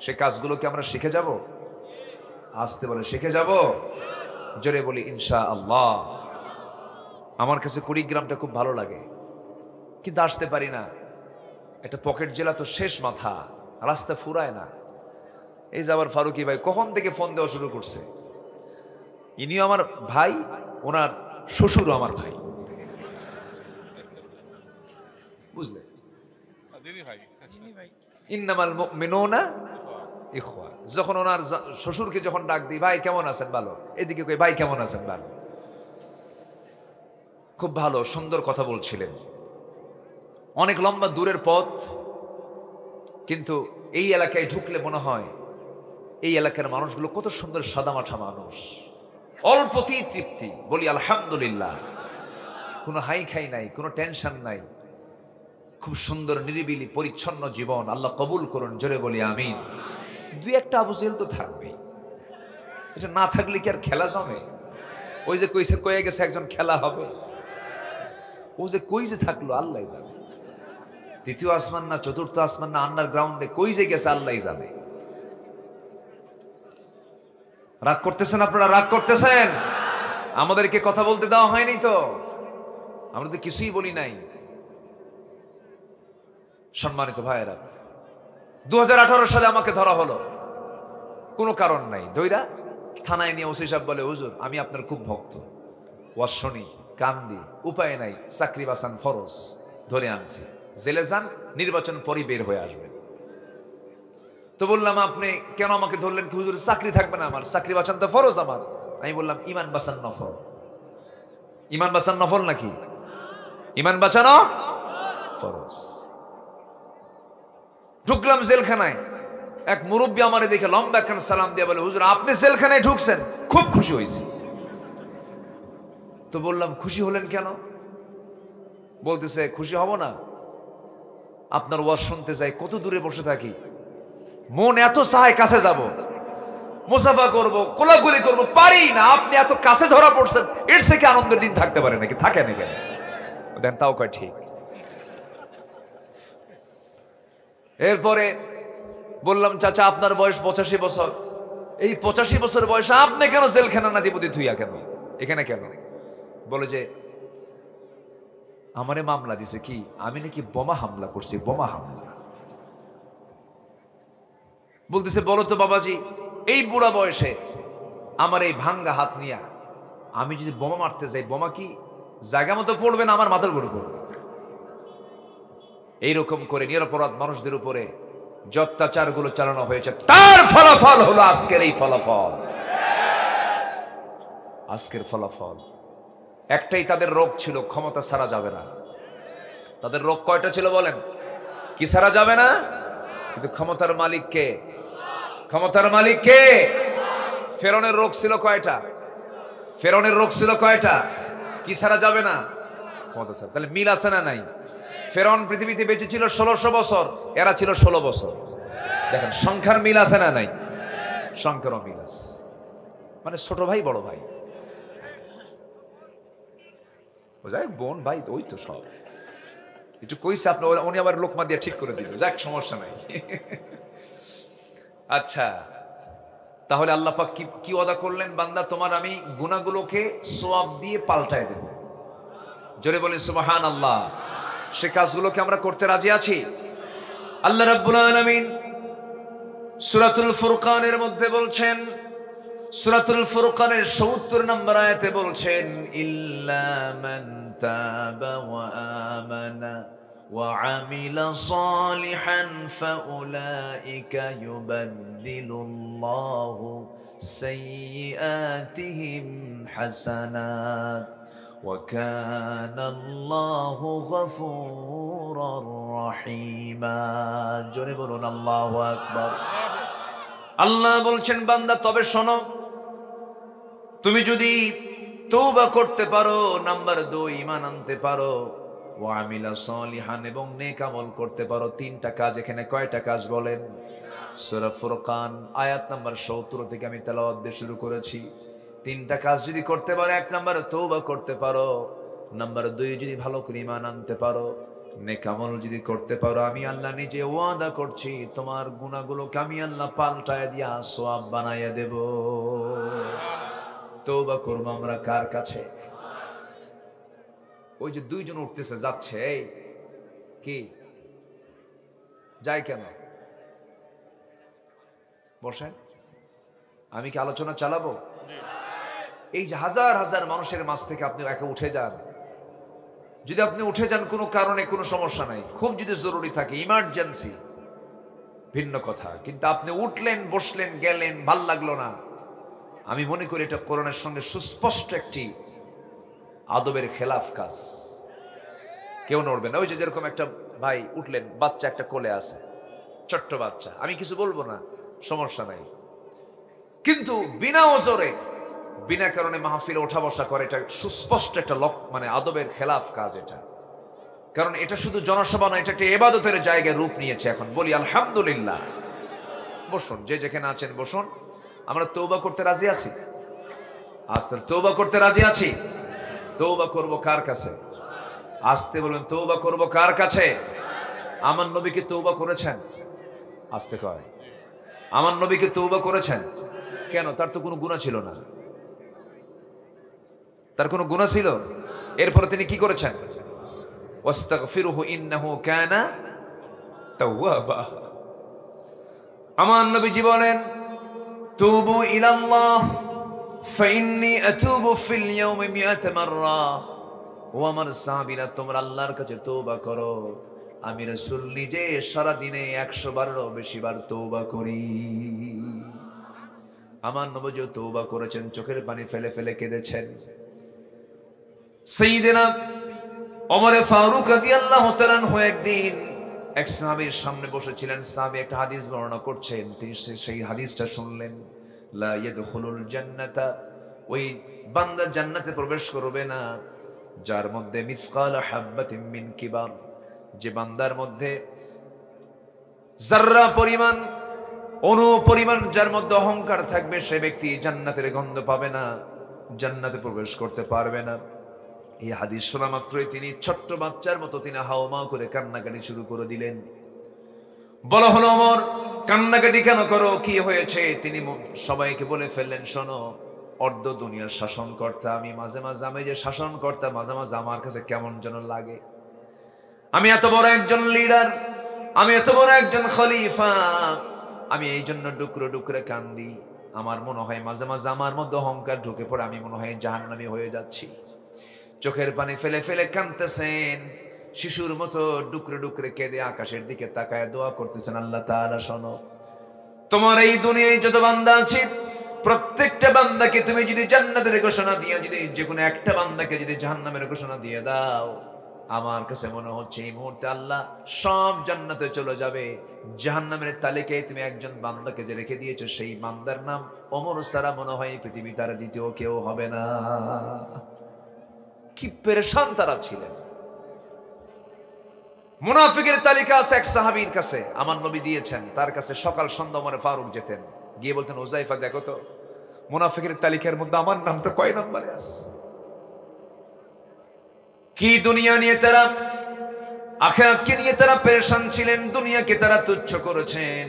সেই কাজগুলোকে আমরা শিখে যাব। আসতে বলে শিখে যাব। জোরে বলি ইনশাআল্লাহ। আমার কাছে কুড়িগ্রামটা খুব ভালো লাগে, কিন্তু আসতে পারি না। একটা পকেট জেলা তো শেষ মাথা, রাস্তা ফুরায় না। এই যে আবার ফারুকি ভাই কখন থেকে ফোন দেওয়া শুরু করছে। ইনিও আমার ভাই, ওনার শ্বশুরও আমার ভাই, বুঝলে? ইন্নামাল মুমিনুনা ইখওয়া। যখন ওনার শ্বশুরকে যখন ডাক দিই, ভাই কেমন আছেন? ভালো। এদিকে কই, ভাই কেমন আছেন? ভালো। খুব ভালো, সুন্দর কথা বলছিলেন। অনেক লম্বা দূরের পথ, কিন্তু এই এলাকায় ঢুকলে মনে হয় এই এলাকার মানুষগুলো কত সুন্দর সাদামাঠা মানুষ, অল্পতেই তৃপ্তি। বলি আলহামদুলিল্লাহ। কোনো হাই খাই নাই, কোনো টেনশন নাই, খুব সুন্দর নিরিবিলি পরিচ্ছন্ন জীবন। আল্লাহ কবুল করুন। জোরে বলি আমিন। দুই একটা আবু জেহেল তো থাকবেই, এটা না থাকলে কি আর খেলা জমে? ওই যে কইছে, কয়ে গেছে একজন খেলা হবে, ও যে কই যে থাকলো আল্লাহ জানে। তৃতীয় আসমান না চতুর্থ আসমান না আন্ডারগ্রাউন্ডে কই যে গেছে আল্লাহ জানে। রাগ করতেছেন আপনারা? রাগ করতেছেন? আমাদেরকে কথা বলতে দেওয়া হয়নি তো, আমরা তো কিছুই বলি নাই। সম্মানিত ভাইয়েরা, 2018 সালে আমাকে ধরা হলো, কোনো কারণ নাই। ধইরা থানায় নিয়ে ওসি সাহেব বলে, হুজুর আমি আপনার খুব ভক্ত, ওয়াজ শুনি, কান্দি, উপায় নাই, চাকরি বাঁচান ফরজ, ধরে আনছি। জেলে যান, নির্বাচন পরই বের হয়ে আসবেন। তো বললাম, আপনি কেন আমাকে ধরলেন? কি হুজুর চাকরি থাকবে না আমার? চাকরি বাঁচান তো ফরজ আমার। আমি বললাম, ইমান বাঁচান নফল। ইমান বাঁচান নফল নাকি? ইমান বাঁচানো ফরজ। ঢুকলাম জেলখানায়। এক মুরব্বী আমারে দেখে লম্বা একখান সালাম দিয়ে বলে, হুজুর আপনি জেলখানায় ঢুকছেন? খুব খুশি হয়েছি। তো বললাম, খুশি হলেন কেন? বলতেছে, খুশি হব না, আপনার ওয়াজ শুনতে যাই, কত দূরে বসে থাকি, মন এত চায় কাছে যাব, মুসাফা করব, কোলাকুলি করব, পারি না। আপনি এত কাছে ধরা পড়ছেন, এর থেকে আনন্দের দিন থাকতে পারে নাকি? থাকে না কেন? দেন তাও কয় ঠিক। এরপরে বললাম, চাচা আপনার বয়স 85 বছর, এই 85 বছর বয়সে আপনি কেন জেলখানা নাতিপতি থুইয়া কেন এখানে কেন? বলে যে আমারে মামলা দিছে, কি আমি নাকি বোমা হামলা করছি, বোমা হামলা। বলতেছে, বলো তো বাবাজি, এই বুড়া বয়সে আমার এই ভাঙ্গা হাত নিয়া আমি যদি বোমা মারতে যাই, বোমা কি জায়গা মতো পড়বে না আমার মাথার উপরে পড়বে? এইরকম করে নিরপরাধ মানুষদের উপরে যে অত্যাচারগুলো চালানো হয়েছে, তার ফলাফল হলো আজকের এই ফলাফল। আজকের ফলাফল একটাই, তাদের রোগ ছিল ক্ষমতা ছাড়া যাবে না। তাদের রোগ কয়টা ছিল বলেন? কি ছাড়া যাবে না? কিন্তু ক্ষমতার মালিক কে? ক্ষমতার মালিক কে? ফেরনের রোগ ছিল কয়টা? ফেরনের রোগ ছিল কয়টা? কি ছাড়া যাবে না? ক্ষমতা ছাড়া। তাহলে মিল আছে না নাই? ফেরন পৃথিবীতে বেঁচে ছিল 1600 বছর, এরা ছিল 16 বছর। দেখেন সংখ্যার মিল আছে না নাই? সংখ্যারও মিল আছে। মানে ছোট ভাই বড় ভাই, যাই বোন ভাই, ওই তো সব। একটু কইছে আপনি, উনি আবার লোকমা দিয়ে ঠিক করে দিল, যাক সমস্যা নাই। আচ্ছা, তাহলে আল্লাহ পাক কি ওয়াদা করলেন? বান্দা তোমার আমি গুনাহগুলোকে সওয়াব দিয়ে পাল্টায় দেব। জোরে বলেন সুবহানাল্লাহ। সে কাজগুলোকে আমরা করতে রাজি আছি। আল্লাহ রাব্বুল আলামিন সূরাতুল ফুরকানের মধ্যে বলছেন, সূরাতুল ফুরকানের ৭০ নম্বর আয়াতে বলছেন, ইল্লা মান তাবা ওয়া আমানা ওয়া আমিলা সালিহান ফাউলাইকা ইউবাদদিলুল্লাহু সাইয়্যাতিহিম হাসানাত وكان الله غفورا رحيما জোরে বলুন আল্লাহু আকবার। আল্লাহ বলছেন বান্দা তবে শোনো, তুমি যদি তওবা করতে পারো, নাম্বার 2 ঈমান আনতে পারো, ওয়া আমিলা সলিহান এবং নেক আমল করতে পারো। 3টা কাজ। এখানে কয়টা কাজ বলেন? সূরা ফুরকান আয়াত নাম্বার 70 থেকে আমি তেলাওয়াত দিয়ে শুরু করেছি। 3টা কাজ যদি করতে পারো, 1 নম্বরে তওবা করতে পারো, নাম্বার 2 যদি ভালো করে ঈমান আনতে পারো, নেক আমল যদি করতে পারো, আমি আল্লাহ নিজে ওয়াদা করছি তোমার গুনাহগুলোকে আমি আল্লাহ পাল্টায় দিয়া সওয়াব বানাইয়া দেব। তওবা করব আমরা কার কাছে? ওই যে 2 জন উঠতেছে যাচ্ছে, এই কি যায় কেন? বসেন, আমি কি আলোচনা চালাবো? এই যে হাজার হাজার মানুষের মাঝ থেকে আপনি একা উঠে যান। যদি আপনি উঠে যান কোনো কারণে, কোনো সমস্যা নাই, খুব যদি জরুরি থাকে, ইমার্জেন্সি, ভিন্ন কথা। কিন্তু আপনি উঠলেন, বসলেন, গেলেন, ভাল লাগলো না, আমি মনে করি এটা কোরআনের সঙ্গে সুস্পষ্ট একটি আদবের খেলাফ কাজ। কেউ নড়বে না। ওই যে যেরকম একটা ভাই উঠলেন, বাচ্চা একটা কোলে আছে, ছোট্ট বাচ্চা, আমি কিছু বলবো না, সমস্যা নাই, কিন্তু বিনা ওজরে বিনা কারণে মাহফিলে ওঠা বসা করে, এটা সুস্পষ্ট একটা মানে আদবের খেলাফ কাজ এটা। কারণ এটা শুধু জনসভা নয়, এটা একটা ইবাদতের জায়গায় রূপ নিয়েছে। এখন বলি আলহামদুলিল্লাহ। বসুন, যে যেখানে আছেন বসুন। আমরা তওবা করতে রাজি আছি? আস্তে তওবা করতে রাজি আছি? তওবা করব কার কাছে? আস্তে বলুন, তওবা করব কার কাছে? আমার নবী কি তওবা করেছেন? আস্তে কয়, আমার নবী কি তওবা করেছেন? কেন? তার তো কোনো গুনাহ ছিল না। তার কোনো গুনাহ ছিল? এরপরে তিনি কি করেছেন? ওয়াস্তাগফিরুহু ইন্নাহু কানা তাওয়াবা। আমার নবীজি বলেন, তুবু ইলাল্লাহ ফাইন্নী আতুবু ফিল ইয়াউমি মিআতা মাররা। ও আমার সাহাবীরা, তোমরা আল্লাহর কাছে তওবা করো, আমি রাসূল নিজে সারা দিনে 100 বারেরও বেশি বার তওবা করি। আমার নবীজি তওবা করেছেন, চোখের পানি ফেলে ফেলে কেঁদেছেন। সাইয়েদনা ওমর ফারুক রাদিয়াল্লাহু তাআলা আনহু একদিন এক সাহাবীর সামনে বসেছিলেন। সাহাবী একটা হাদিস বর্ণনা করছেন, তিনি সেই হাদিসটা শুনলেন। লা ইয়াদখুলুল জান্নাতা, ওই বান্দা জান্নাতে প্রবেশ করবে না যার মধ্যে মিসকাল হাববাতিন মিন কিবার, যে বান্দার মধ্যে যাররা পরিমাণ, অণু পরিমাণ যার মধ্যে অহংকার থাকবে, সে ব্যক্তি জান্নাতের গন্ধ পাবে না, জান্নাতে প্রবেশ করতে পারবে না। এই হাদিস শোনা মাত্রই তিনি ছোট্ট বাচ্চার মতো তিনি হাওমাও করে কান্নাকাটি শুরু করে দিলেন। বলা হলো, ওমর কান্নাকাটি কেন করো, কি হয়েছে? তিনি সবাইকে বলে ফেললেন, শোনো, অর্ধ দুনিয়ার শাসনকর্তা আমি, মাঝে মাঝে আমি যে শাসনকর্তা, মাঝে মাঝে আমার কাছে কেমন যেন লাগে। আমি এত বড় একজন লিডার, আমি এত বড় একজন খলিফা, আমি এই জন্য ডুকরে ডুকরে কান্দি। আমার মনে হয় মাঝে মাঝে আমার মধ্যে অহংকার ঢুকে পড়ে, আমি মনে হয় জাহান্নামী হয়ে যাচ্ছি। চোখের পানি ফেলে ফেলে কাঁদতেছেন, শিশুর মতো ডুকরে ডুকরে কেঁদে আকাশের দিকে তাকায় দোয়া করতেছেন, আল্লাহ তাআলা শোনো, তোমার এই দুনিয়ায় যত বান্দা আছে, প্রত্যেকটা বান্দাকে তুমি যদি জান্নাতের ঘোষণা দিয়ে, যদি যে কোনো একটা বান্দাকে যদি জাহান্নামের ঘোষণা দিয়ে দাও, আমার কাছে মনে হচ্ছে এই মুহূর্তে আল্লাহ সব জান্নাতে চলে যাবে। জাহান্নামের তালিকায় তুমি একজন বান্দাকে যে রেখে দিয়েছো, সেই বান্দার নাম ওমর ছাড়া মনে হয় পৃথিবী তার দ্বিতীয় কেউ হবে না। কি পেরেশান তারা ছিলেন। মুনাফিকের তালিকা আছে এক সাহাবীর কাছে, আমার নবী দিয়েছেন, তার কাছে সকাল সন্ধ্যা ওমর ফারুক যেতেন, গিয়ে বলতেন, হুযায়ফা দেখো তো মুনাফিকের তালিকার মধ্যে আমার নামটা কয় নম্বরে আছে। কি দুনিয়া নিয়ে তারা, আখিরাতকে নিয়ে তারা পেরেশান ছিলেন, দুনিয়াকে তারা তুচ্ছ করেছেন।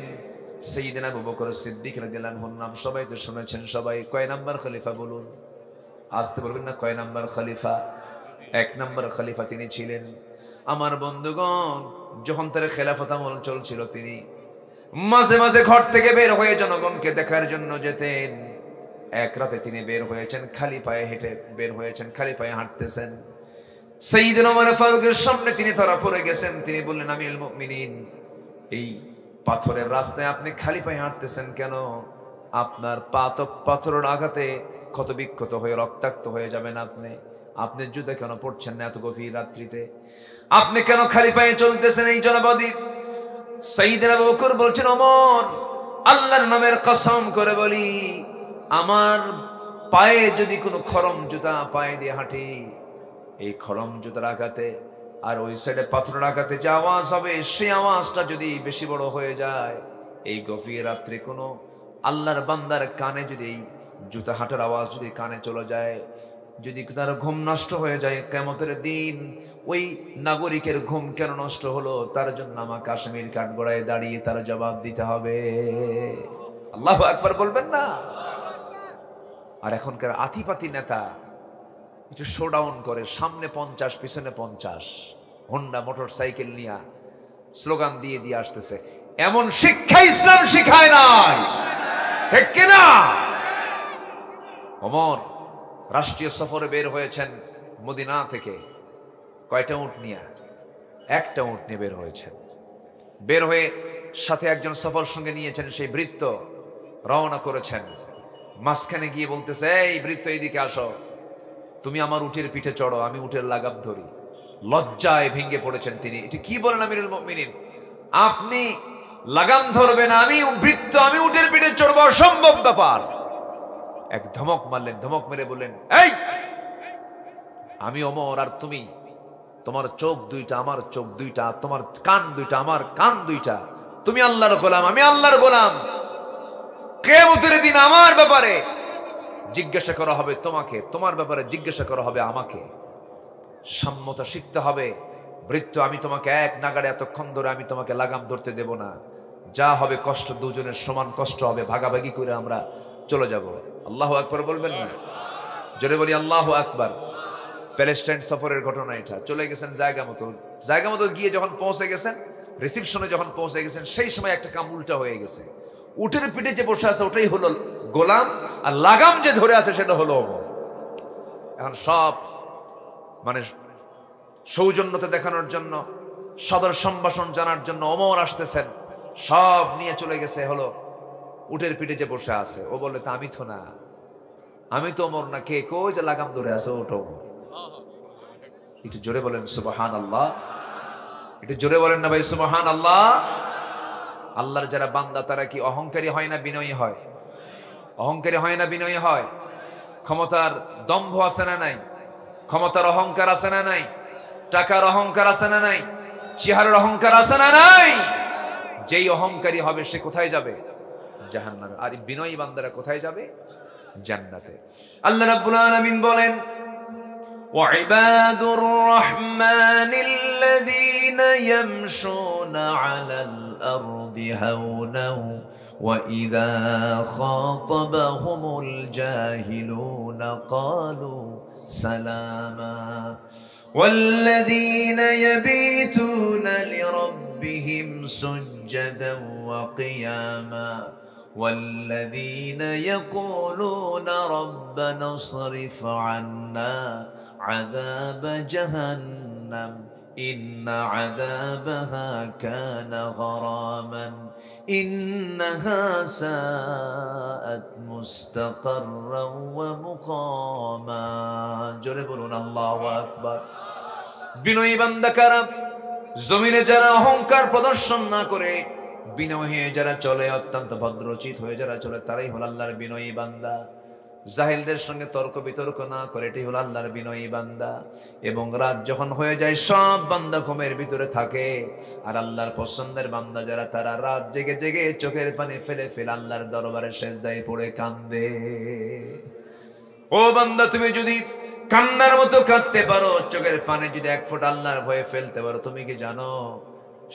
সাইয়েদনা আবু বকর সিদ্দিক রাদিয়াল্লাহু আনহুর নাম সবাই তো শুনেছেন। সবাই কয় নাম্বার খলিফা বলুন? আসতে বলবেন না, কয় নাম্বার খলিফা? 1 নাম্বার খলিফা তিনি ছিলেন। আমার বন্ধুগণ, যখন তার খেলাফত আমল চলছিল, তিনি মাঝে মাঝে ঘর থেকে বের হয়ে জনগণকে দেখার জন্য যেতেন। এক রাতে তিনি বের হয়েছেন, খালি পায়ে হেঁটে বের হয়েছেন, খালি পায়ে হাঁটতেছেন। সাইয়েদনা ওমর ফারুকের সামনে তিনি ধরা পড়ে গেছেন। তিনি বললেন, আমিরুল মুমিনিন, এই পাথরের রাস্তায় আপনি খালি পায়ে হাঁটতেছেন কেন? আপনার পা তো পাথরের আঘাতে ক্ষত বিক্ষত হয়ে রক্তাক্ত হয়ে যাবেন আপনি। আপনি জুতা কেন পড়ছেন না এত গভীর রাত্রিতে? আপনি কেন খালি পায়ে চলতেছেন? এই জনপদী সাইয়েদনা আবু বকর বলছেন, ওমর, আল্লাহর নামের কসম করে বলি, আমার পায়ে যদি কোনো খরম জুতা পায়ে দিয়ে হাঁটি, এই খরম জুতার আঘাতে আর ওই সাইডে পাথরের আঘাতে যে আওয়াজ হবে, সেই আওয়াজটা যদি বেশি বড় হয়ে যায়, এই গভীর রাত্রে কোনো আল্লাহর বান্দার কানে যদি এই জুতা হাঁটার আওয়াজ যদি কানে চলে যায়, যদি তার ঘুম নষ্ট হয়ে যায়, কিয়ামতের দিন ওই নাগরিকের ঘুম কেন নষ্ট হলো, তার জন্য আমাকে আসামির কাঠগড়ায় দাঁড়িয়ে তার জবাব দিতে হবে। আল্লাহু আকবার বলবেন না? আর এখনকার আতিপাতি নেতা একটু শোডাউন করে, সামনে 50 পিছনে 50 হোন্ডা মোটর সাইকেল নিয়ে স্লোগান দিয়ে দিয়ে আসতেছে। এমন শিক্ষা ইসলাম শিখায় নাই, ঠিক কিনা? ওমর রাষ্ট্রীয় সফরে বের হয়েছেন মদিনা থেকে, কয়টা উট নিয়ে? একটা উট নিয়ে বের হয়েছেন। বের হয়ে সাথে একজন সফর সঙ্গে নিয়েছেন, সেই ভৃত্য রওনা করেছেন। মাঝখানে গিয়ে বলতেছে, এই ভৃত্য এইদিকে আসো, তুমি আমার উটের পিঠে চড়ো, আমি উটের লাগাম ধরি। লজ্জায় ভেঙে পড়েছেন তিনি। এটা কি বলেন আমিরুল মুমিনিন? আপনি লাগাম ধরবেন, আমি ভৃত্য, আমি উটের পিঠে চড়বো? অসম্ভব ব্যাপার। এক ধমক মারলেন, ধমক মেরে বললেন, এই আমি ওমর আর তুমি, তোমার চোখ দুইটা আমার চোখ দুইটা, তোমার কান দুইটা আমার কান দুইটা, তুমি আল্লাহর গোলাম, আমি আল্লাহর গোলাম। কিয়ামতের দিন আমার ব্যাপারে জিজ্ঞাসা করা হবে তোমাকে, তোমার ব্যাপারে জিজ্ঞাসা করা হবে আমাকে। সাম্যতা শিখতে হবে। ভৃত্য, আমি তোমাকে এক নাগাড়ে এতক্ষণ ধরে আমি তোমাকে লাগাম ধরতে দেব না। যা হবে কষ্ট, দুজনের সমান কষ্ট হবে, ভাগাভাগি করে আমরা চলে যাব। আল্লাহু আকবার বলবেন না? জোরে বলি আল্লাহু আকবার। প্যালেস্টাইন সফরের ঘটনা এটা। চলে গেছেন জায়গা মতো গিয়ে যখন পৌঁছে গেছেন, রিসিপশনে যখন পৌঁছে গেছেন, সেই সময় একটা কাম উল্টা হয়ে গেছে। উটের পিঠে যে বসে আছে ওটাই হলো গোলাম, আর লাগাম যে ধরে আছে সেটা হলো ওমর। এখন সব মানে সৌজন্যতা দেখানোর জন্য, সদর সম্ভাষণ জানার জন্য ওমর আসতেছেন, সব নিয়ে চলে গেছে হলো উটের পিঠে যে বসে আছে। ও বললে, তা আমি তো না, আমি তো ওমর না। কে? কই যে লাগাম ধরে আছে ওটা ওমর। একটু জোরে বলেন সুবহানাল্লাহ। একটু জোরে বলেন না ভাই সুবহানাল্লাহ। আল্লাহর যারা বান্দা তারা কি অহংকারী হয় না বিনয়ী হয়? অহংকারী হয় না বিনয়ী হয়? ক্ষমতার দম্ভ আছে না নাই? ক্ষমতার অহংকার আছে না নাই? টাকার অহংকার আছে না নাই? চেহারার অহংকার আছে না নাই? যেই অহংকারী হবে সে কোথায় যাবে? জাহান্নামে। আর বিনয়ী বান্দারা কোথায় যাবে? জান্নাতে। আল্লাহ রাব্বুল আলামিন বলেন, وعباد الرحمن الذين يمشون على الأرض هونا وإذا خاطبهم الجاهلون قالوا سلاما والذين يبيتون لربهم سجدا وقياما والذين يقولون ربنا اصرف عنا عذاب جهنم إن عذابها كان غراما إنها ساءت مستقرا ومقاما জোরে বলুন আল্লাহু আকবার। বিনয়ী বান্দা কারা? জমিনে যারা অহংকার প্রদর্শন না করে বিনয়ী হয়ে যারা চলে, অত্যন্ত ভদ্রচিত হয়ে যারা চলে, তারাই হল আল্লাহর বিনয়ী বান্দা। জাহিলদের সঙ্গে তর্ক বিতর্ক না করে, এটাই হল আল্লাহর বিনয়ী বান্দা। এবং রাত যখন হয়ে যায় সব বান্দা ঘুমের ভিতরে থাকে, আর আল্লাহর পছন্দের বান্দা যারা তারা রাত জেগে জেগে চোখের পানি ফেলে ফেলে আল্লাহর দরবারে সেজদায় পড়ে কান্দে। ও বান্দা, তুমি যদি কান্নার মতো কাঁদতে পারো, চোখের পানি যদি এক ফোঁটা আল্লাহর ভয়ে ফেলতে পারো, তুমি কি জানো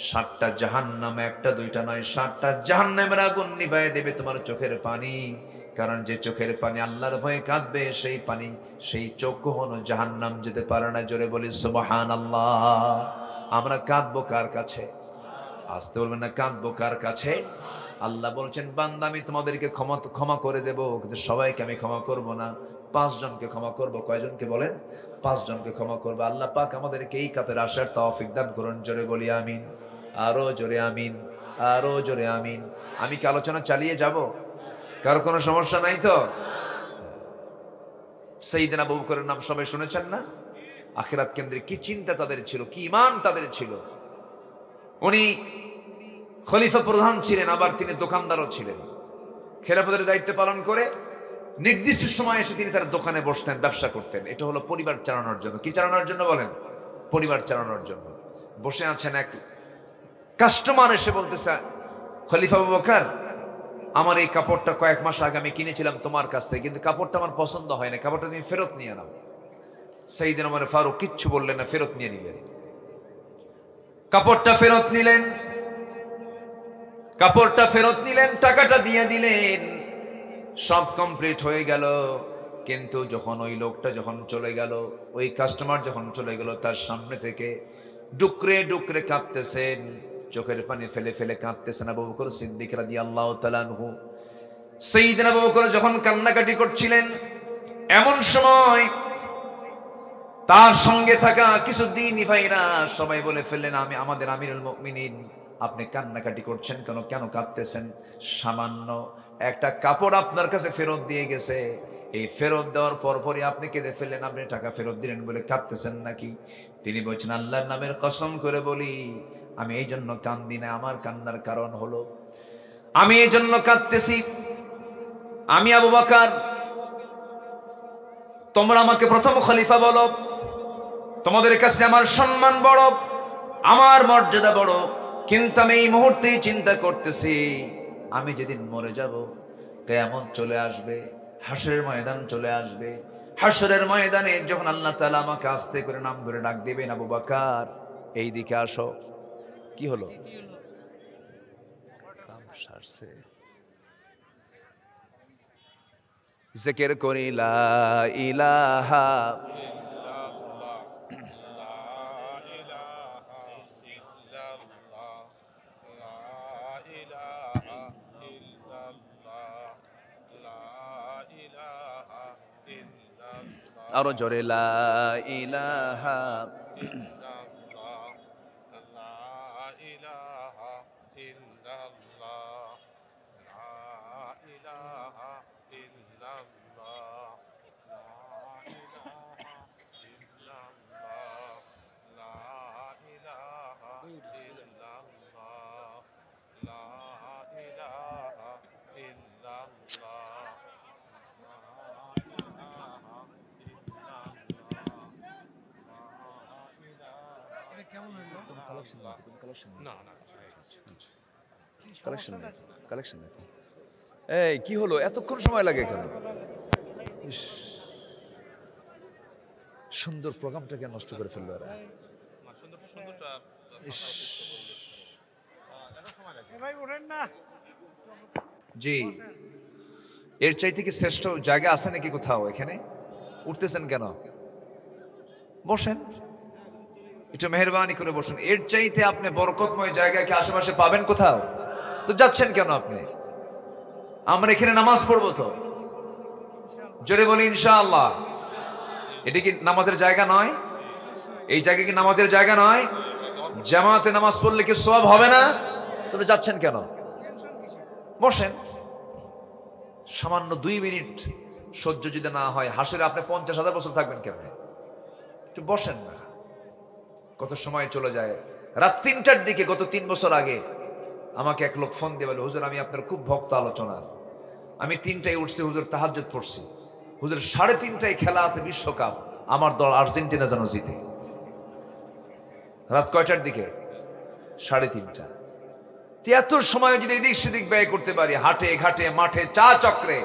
7টা জাহান্নাম, একটা দুইটা নয়, 7টা জাহান্নামের আগুন নিভায়ে দেবে তোমার চোখের পানি। কারণ যে চোখের পানি আল্লাহর ভয়ে কাঁদবে, সেই পানি, সেই চোখ কখনো জাহান্নাম যেতে পারে না। জোরে বলি সুবহানাল্লাহ। আমরা কাঁদবো কার কাছে? আসতে বলবেন না, কাঁদবো কার কাছে? আল্লাহ বলছেন, বান্দা আমি তোমাদেরকে ক্ষমা করে দেব, কিন্তু সবাইকে আমি ক্ষমা করব না। 5 জনকে ক্ষমা করব। কয়জনকে বলেন? 5 জনকে ক্ষমা করবো। আল্লাহ পাক আমাদেরকে এই কাপের আসার তৌফিক দান করুন। জোরে বলি আমিন। আরো জোরে আমিন, আরো জোরে আমিন। আমি কি আলোচনা চালিয়ে যাব? কারো কোনো সমস্যা নাই তো? সাইয়েদনা আবু বকরের নাম সবাই শুনেছেন না? আখিরাত কেন্দ্রে কি চিন্তা তাদের ছিল, কি ঈমান তাদের ছিল। উনি খলিফা প্রধান ছিলেন, আবার তিনি দোকানদারও ছিলেন। খেলাফতের দায়িত্ব পালন করে নির্দিষ্ট সময় এসে তিনি তার দোকানে বসতেন, ব্যবসা করতেন। এটা হলো পরিবার চালানোর জন্য। কি চালানোর জন্য বলেন? পরিবার চালানোর জন্য। বসে আছেন, এক কাস্টমার এসে বলতেছে, খলিফা আবু বকর, আমার এই কাপড়টা কয়েক মাস আগে আমি কিনেছিলাম তোমার কাছ থেকে, কিন্তু কাপড়টা আমার পছন্দ হয় না, কাপড়টা তুমি ফেরত নিয়ে নাও। সাইয়েদনা ওমর ফারুক কিচ্ছু বললেন না, ফেরত নিয়ে নিলেন। কাপড়টা ফেরত নিলেন, কাপড়টা ফেরত নিলেন, টাকাটা দিয়ে দিলেন, সব কমপ্লিট হয়ে গেল। কিন্তু যখন ওই লোকটা যখন চলে গেল, ওই কাস্টমার যখন চলে গেল, তার সামনে থেকে ডুকরে ডুকরে কাঁদতেছেন, চোখের পানি ফেলে ফেলে কাঁদতেছেন আবু বকর সিদ্দিক রাদিয়াল্লাহু তাআলা আনহু। সাইয়েদনা আবু বকর যখন কান্নাকাটি করছিলেন, এমন সময় তার সঙ্গে থাকা কিছু দ্বীনি ভাইরা সবাই বলে ফেললেন, আমি আমাদের আমিরুল মুমিনিন, আপনি কান্নাকাটি করছেন কেন, কেন কাঁদতেছেন? সামান্য একটা কাপড় আপনার কাছে ফেরত দিয়ে গেছে, এই ফেরত দেওয়ার পরপরই আপনি কেঁদে ফেললেন, আপনি টাকা ফেরত দিলেন বলে কাঁদতেছেন নাকি? তিনি বলছেন, আল্লাহর নামের কসম করে বলি, আমি এই জন্য কান্দি না, আমার কান্নার কারণ হলো আমি এই জন্য কাঁদতেছি, আমি আবু বকর, তোমরা আমাকে প্রথম খলিফা বলো, তোমাদের কাছে আমার সম্মান বড়, আমার মর্যাদা বড়, কিন্তু আমি এই মুহূর্তেই চিন্তা করতেছি, আমি যেদিন মরে যাব, কিয়ামত চলে আসবে, হাসরের ময়দান চলে আসবে। হাসরের ময়দানে যখন আল্লাহ তাআলা আমাকে আস্তে করে নাম ধরে ডাক দিবেন, আবু বকর এই দিকে আসো। কি হলো? কাম সারছে, জিকির করি লা ইলাহা আরো জোরে লা ইলাহা এই কি হলো, এতক্ষণ সময় লাগে কেন? সুন্দর প্রোগ্রামটাকে নষ্ট করে ফেললো এরা। জি, এর চাইতে কি শ্রেষ্ঠ জায়গা আছে নাকি কোথাও? এখানে উঠতেছেন কেন? বসেন, একটু মেহেরবানি করে বসুন। এর চাইতে আপনি বরকতময় জায়গা কি আশেপাশে পাবেন কোথাও? তো যাচ্ছেন কেন আপনি? আমরা এখানে নামাজ পড়বো তো, জোরে বলি ইনশাআল্লাহ। এটা কি নামাজের জায়গা নয়? এই জায়গা কি নামাজের জায়গা নয়? জামাতে নামাজ পড়লে কি সওয়াব হবে না? তবে যাচ্ছেন কেন? বসেন। সামান্য 2 মিনিট সহ্য যদি না হয়, হাসরে আপনি 50,000 বছর থাকবেন কেমনে? একটু বসেন না। কত সময় চলে যায়। রাত 3টার দিকে গত 3 বছর আগে আমাকে এক লোক ফোন দিয়ে বলে, হুজুর আমি আপনার খুব ভক্ত আলোচনা, আমি 3টায় উঠছি হুজুর, তাহাজ্জুদ পড়ছি হুজুর, 3:30টায় খেলা আছে বিশ্বকাপ, আমার দল আর্জেন্টিনা যেন জিতে। রাত কয়টার দিকে? 3:30টা। এত সময় যদি এদিক সেদিক ব্যয় করতে পারি, হাটে ঘাটে মাঠে চা চক্রে,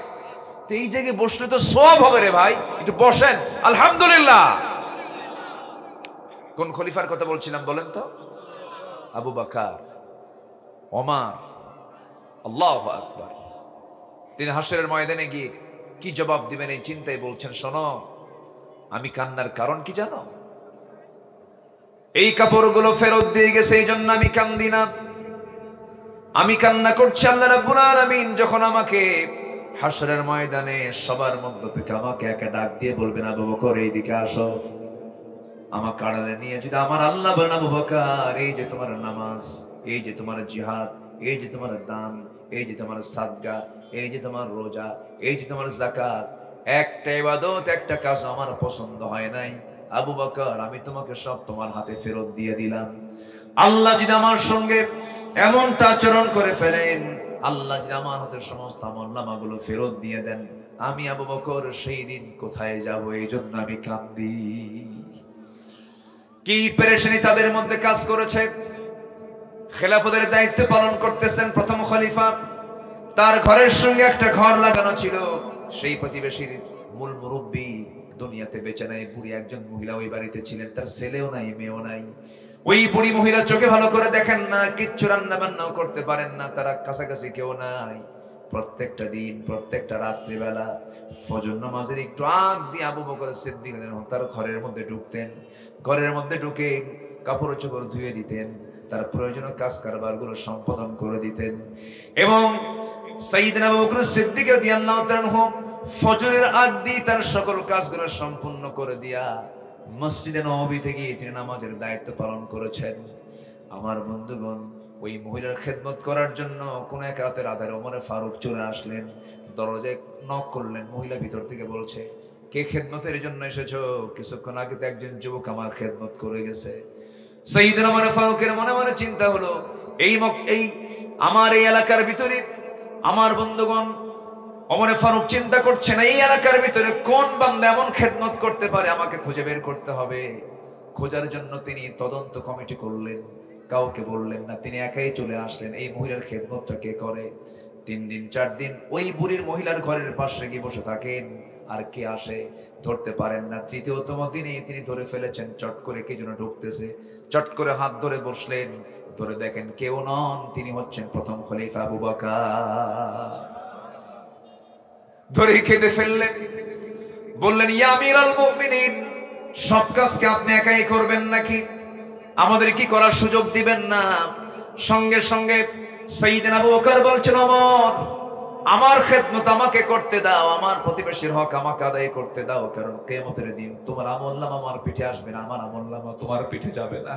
তো এই জায়গায় বসলে তো সওয়াব হবে রে ভাই। একটু বসেন। আলহামদুলিল্লাহ। কোন খলিফার কথা বলছিলাম বলেন তো? আবু বকর, ওমর, আল্লাহু আকবার। তিনি হাসরের ময়দানে গিয়ে কি জবাব দিবেন এই চিন্তায় বলছেন, শোনো, আমি কান্নার কারণ কি জানো? এই কাপড়গুলো ফেরত দিয়ে গেছে, এই জন্য আমি কান্দি না। আমি কান্না করছি আল্লাহ রাব্বুল আলামিন যখন আমাকে হাসরের ময়দানে সবার মধ্য থেকে আমাকে একা ডাক দিয়ে বলবেন, আবু বকর এইদিকে আসো। আমার কাড়ালে নিয়ে যদি আমার আল্লাহ বলেন, আবু বকর এই যে তোমার নামাজ, এই যে তোমার জিহাদ, এই যে তোমার দান, এই যে তোমার সাদকা, এই যে তোমার রোজা, এই যে তোমার যাকাত, একটা ইবাদত, একটা কাজ আমার পছন্দ হয় নাই, আবু বকর আমি তোমাকে সব তোমার হাতে ফেরত দিয়ে দিলাম। আল্লাহ যদি আমার সঙ্গে এমনটা আচরণ করে ফেলেন, আল্লাহ যদি আমার হাতের সমস্ত আমলনামাগুলো ফেরত দিয়ে দেন, আমি আবু বকর সেই দিন কোথায় যাব? এই জন্য আমি কাঁদি। কি পেরেশানি তাদের মধ্যে কাজ করেছে। খেলাফতের দায়িত্ব পালন করতেছেন প্রথম খলিফা, তার ঘরের সঙ্গে একটা ঘর লাগানো ছিল। সেই প্রতিবেশীর মূল মুরব্বী দুনিয়াতে বেঁচে নাই, বুড়ি একজন মহিলা ওই বাড়িতে ছিলেন, তার ছেলেও নাই মেয়েও নাই। ওই বুড়ি মহিলা চোখে ভালো করে দেখেন না, কিচ্ছু রান্না বান্নাও করতে পারেন না, তারা কাছাকাছি কেউ নাই। প্রত্যেকটা দিন, প্রত্যেকটা রাত্রিবেলা ফজর নামাজের একটু আগ দিয়ে আবু বকর সিদ্দিক তার ঘরের মধ্যে ঢুকতেন। ঘরের মধ্যে ঢুকে কাপড় চোপড় ধুয়ে দিতেন, তার প্রয়োজনীয় কাজ কারবার গুলো সম্পাদন করে দিতেন। এবং সাইয়েদনা আবু বকর সিদ্দিক রাদিয়াল্লাহু তাআলা আনহু ফজরের আগ দিয়ে তার সকল কাজগুলো সম্পূর্ণ করে দিয়া মসজিদে নববী থেকে তিনি নামাজের দায়িত্ব পালন করেছেন। আমার বন্ধুগণ, ওই মহিলার খেদমত করার জন্য কোন এক রাতের আধারে ওমর ফারুক চলে আসলেন, দরজায় নক করলেন। মহিলা ভিতর থেকে বলছে, কে খেদমতের জন্য এসেছো? কিছুক্ষণ আগে তো একজন যুবক আমার খেদমত করে গেছে। সাইয়েদনা ওমর ফারুকের মনে মনে চিন্তা হলো, এই আমার এই এলাকার ভিতরে, আমার বন্ধুগণ, ওমর ফারুক চিন্তা করছেন এই এলাকার ভিতরে কোন বান্দা এমন খেদমত করতে পারে, আমাকে খুঁজে বের করতে হবে। খোঁজার জন্য তিনি তদন্ত কমিটি করলেন, কাউকে বললেন না, তিনি একাই চলে আসলেন। এই মহিলার খেদমতটা কে করে? 3 দিন 4 দিন ওই বুড়ির মহিলার ঘরের পাশে গিয়ে বসে থাকেন, আর কে আসে ধরতে পারেন না। তৃতীয়তম দিনে তিনি ধরে ফেলেছেন, চট করে কে যেন ঢুকতেছে, চট করে হাত ধরে বসলেন, ধরে দেখেন কেউ নন, তিনি হচ্ছেন প্রথম খলিফা আবু বকর। ধরে খেতে ফেললেন, বললেন, ইয়া আমিরাল মুমিনিন, সব কাজকে আপনি একাই করবেন নাকি? আমাদের কি করার সুযোগ দিবেন না? সঙ্গে সঙ্গে সাইয়েদনা আবু বকর বলছেন, ওমর, আমার খেদমত আমাকে করতে দাও, আমার প্রতিবেশীর হক আমাকে আদায় করতে দাও, কারণ কিয়ামতের দিন তোমার আমলনামা আমার পিঠে আসবে না, আমার আমলনামা তোমার পিঠে যাবে না।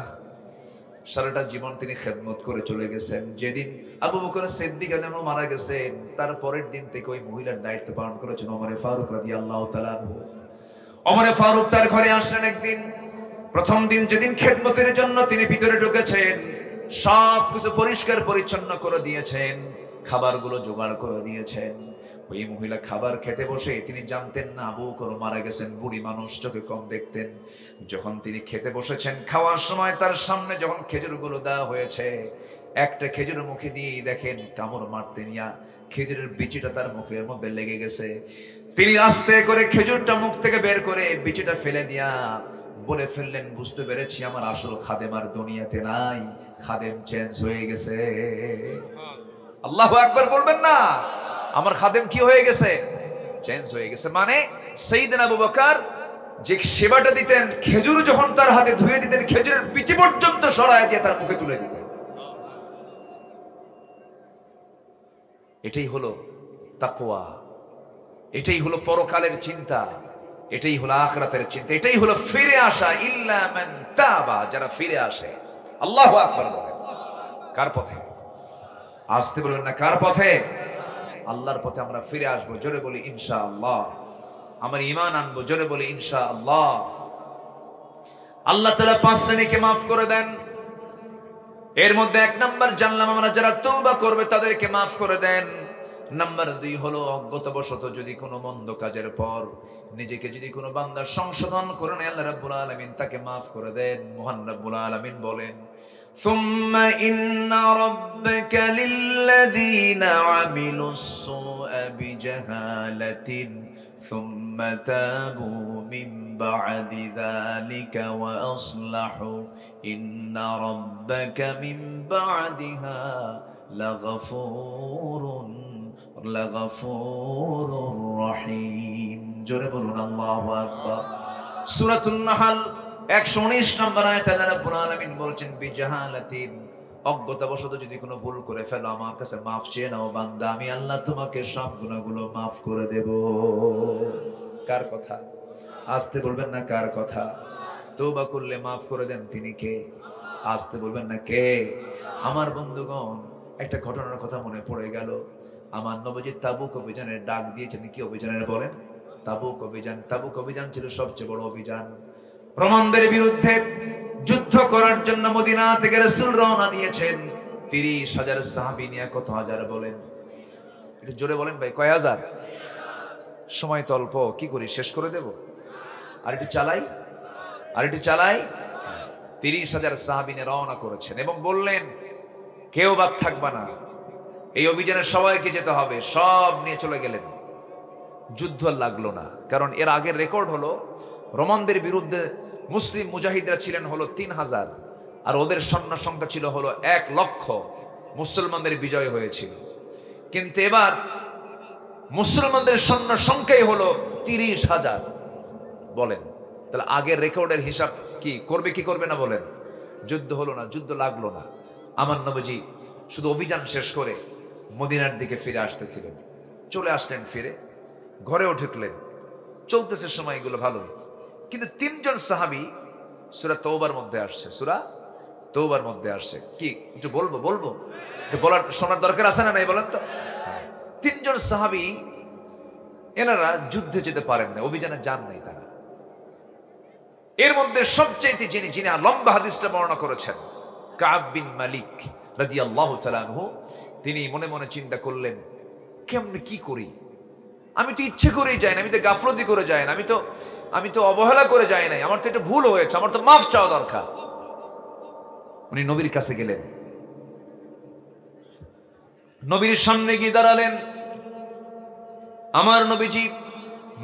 সারাটা জীবন তিনি খেদমত করে চলে গেছেন। যেদিন আবু বকর সিদ্দিক রাদিয়াল্লাহু মারা গেছেন, তার পরের দিন থেকে ওই মহিলার দায়িত্ব পালন করেছেন ওমর ফারুক রাদিয়াল্লাহু তাআলা আনহু। ওমর ফারুক তার ঘরে আসলেন একদিন। প্রথম দিন যেদিন খেদমতের জন্য তিনি ভিতরে ঢুকেছেন, সব কিছু পরিষ্কার পরিচ্ছন্ন করে দিয়েছেন, খাবারগুলো জোগাড় করে দিয়েছেন। ওই মহিলা খাবার খেতে বসে তিনি জানতেন না আবু বকর মারা গেছেন, বুড়ি মানুষ, চোখে কম দেখতেন। যখন তিনি খেতে বসেছেন, খাওয়ার সময় তার সামনে যখন খেজুরগুলো দেওয়া হয়েছে, একটা খেজুর মুখে দিয়ে দেখেন কামড় মারতে নিয়া খেজুরের বিচিটা তার মুখের মধ্যে লেগে গেছে। তিনি আস্তে করে খেজুরটা মুখ থেকে বের করে বিচিটা ফেলে দিয়া বলে ফেললেন, বুঝতে পেরেছি আমার আসল খাদেম আর দুনিয়াতে নাই, খাদেম চেঞ্জ হয়ে গেছে। আল্লাহু আকবার বলবেন না? আমার খাদেম কি হয়ে গেছে? চেঞ্জ হয়ে গেছে। মানে সাইয়েদনা আবু বকর যে সেবাটা দিতেন, খেজুর যখন তার হাতে ধুয়ে দিতেন, খেজুরের বিচি পর্যন্ত সরায় দিয়ে তার মুখে তুলে দিতেন। এটাই হলো তাকওয়া, এটাই হলো পরকালের চিন্তা, এটাই হলো আখিরাতের চিন্তা, এটাই হলো ফিরে আসা। ইল্লা মান তাবা, যারা ফিরে আসে। আল্লাহু আকবার বলেন। কার পথে? আসতে বলবেন না, কার পথে? আল্লাহর পথে আমরা ফিরে আসবো, জোরে বলি ইনশাআল্লাহ। আমার ঈমান আনবো, জোরে বলি ইনশাআল্লাহ। আল্লাহ তাআলা 5 শ্রেণীকে maaf করে দেন। এর মধ্যে 1 নাম্বার জানলাম আমরা, যারা তওবা করবে তাদেরকে maaf করে দেন। নাম্বার 2 হলো অজ্ঞতাবশত যদি কোনো মন্দ কাজের পর নিজেকে যদি কোনো বান্দা সংশোধন করে নেয়, আল্লাহ রাব্বুল আলামিন তাকে maaf করে দেন। মহান রাব্বুল আলামিন বলেন, ثم إن ربك للذين عملوا السوء بجهالة ثم تابوا من بعد ذلك وأصلحوا إن ربك من بعدها لغفور رحيم। জোরে বলুন আল্লাহু আকবার। সূরাতুন নাহল 119 নম্বর আয়াতে আল্লাহ রাব্বুল আলামিন বলছেন, বিজাহালাতিন, অজ্ঞতাবশত যদি কোনো ভুল করে ফেলো, আমার কাছে maaf চেয়ে নাও বান্দা, আমি আল্লাহ তোমাকে সব গুনাহগুলো maaf করে দেব। কার কথা? আসতে বলবেন না, কার কথা? তওবা করলে maaf করে দেন তিনি কে? আসতে বলবেন না, কে? আমার বন্ধুগণ, একটা ঘটনার কথা মনে পড়ে গেল। আমার নবীজি তাবুক অভিযানের ডাক দিয়েছেন। কি অভিযানের বলেন? তাবুক অভিযান। তাবুক অভিযান ছিল সবচেয়ে বড় অভিযান। রোমানদের বিরুদ্ধে যুদ্ধ করার জন্য মদিনা থেকে রাসূল রওনা দিয়েছেন। 30,000 সাহাবী নিয়ে। কত হাজার বলেন? একটু জোরে বলেন ভাই, কয় হাজার? সময় তো অল্প, কি করি, শেষ করে দেব? আর একটু চালাই, আর একটু চালাই। 30,000 সাহাবী নিয়ে রওনা করেছেন এবং বললেন কেউ বাদ থাকবে না, এই অভিযানে সবাইকে যেতে হবে। সব নিয়ে চলে গেলেন। যুদ্ধ লাগলো না, কারণ এর আগের রেকর্ড হলো রোমানদের বিরুদ্ধে মুসলিম মুজাহিদরা ছিলেন হলো 3,000, আর ওদের সৈন্য সংখ্যা ছিল হলো 1,00,000। মুসলমানদের বিজয় হয়েছিল। কিন্তু এবার মুসলমানদের সৈন্য সংখ্যাই হলো 30,000। বলেন তাহলে আগের রেকর্ডের হিসাব কি করবে কি করবে না? বলেন। যুদ্ধ হলো না, যুদ্ধ লাগলো না। আমার নবীজি শুধু অভিযান শেষ করে মদিনার দিকে ফিরে আসতেছিলেন। চলে আসলেন, ফিরে ঘরেও ঢুকলেন। চলতেছে সময়গুলো ভালোই, কিন্তু 3 জন সাহাবী সূরা তওবার মধ্যে আসছে। সূরা তওবার মধ্যে আসছে। কি একটু বলবো একটু বলার শোনার দরকার আছে না নাই বলেন তো? 3 জন সাহাবী, এনারা যুদ্ধে যেতে পারেন না, অভিযানে যান নাই তারা। এর মধ্যে সবচেয়ে যিনি লম্বা হাদিসটা বর্ণনা করেছেন, কাব বিন মালিক রাদিয়াল্লাহু তাআলা আনহু, তিনি মনে মনে চিন্তা করলেন কেমনে কি করি, আমি তো ইচ্ছে করেই যাই না, আমি তো গাফলতি করে যাই না, আমি তো অবহেলা করে যাই নাই, আমার তো এটা ভুল হয়েছে, আমার তো মাফ চাওয়া দরকার। উনি নবীর কাছে গেলেন, নবীর সামনে গিয়ে দাঁড়ালেন। আমার নবীজি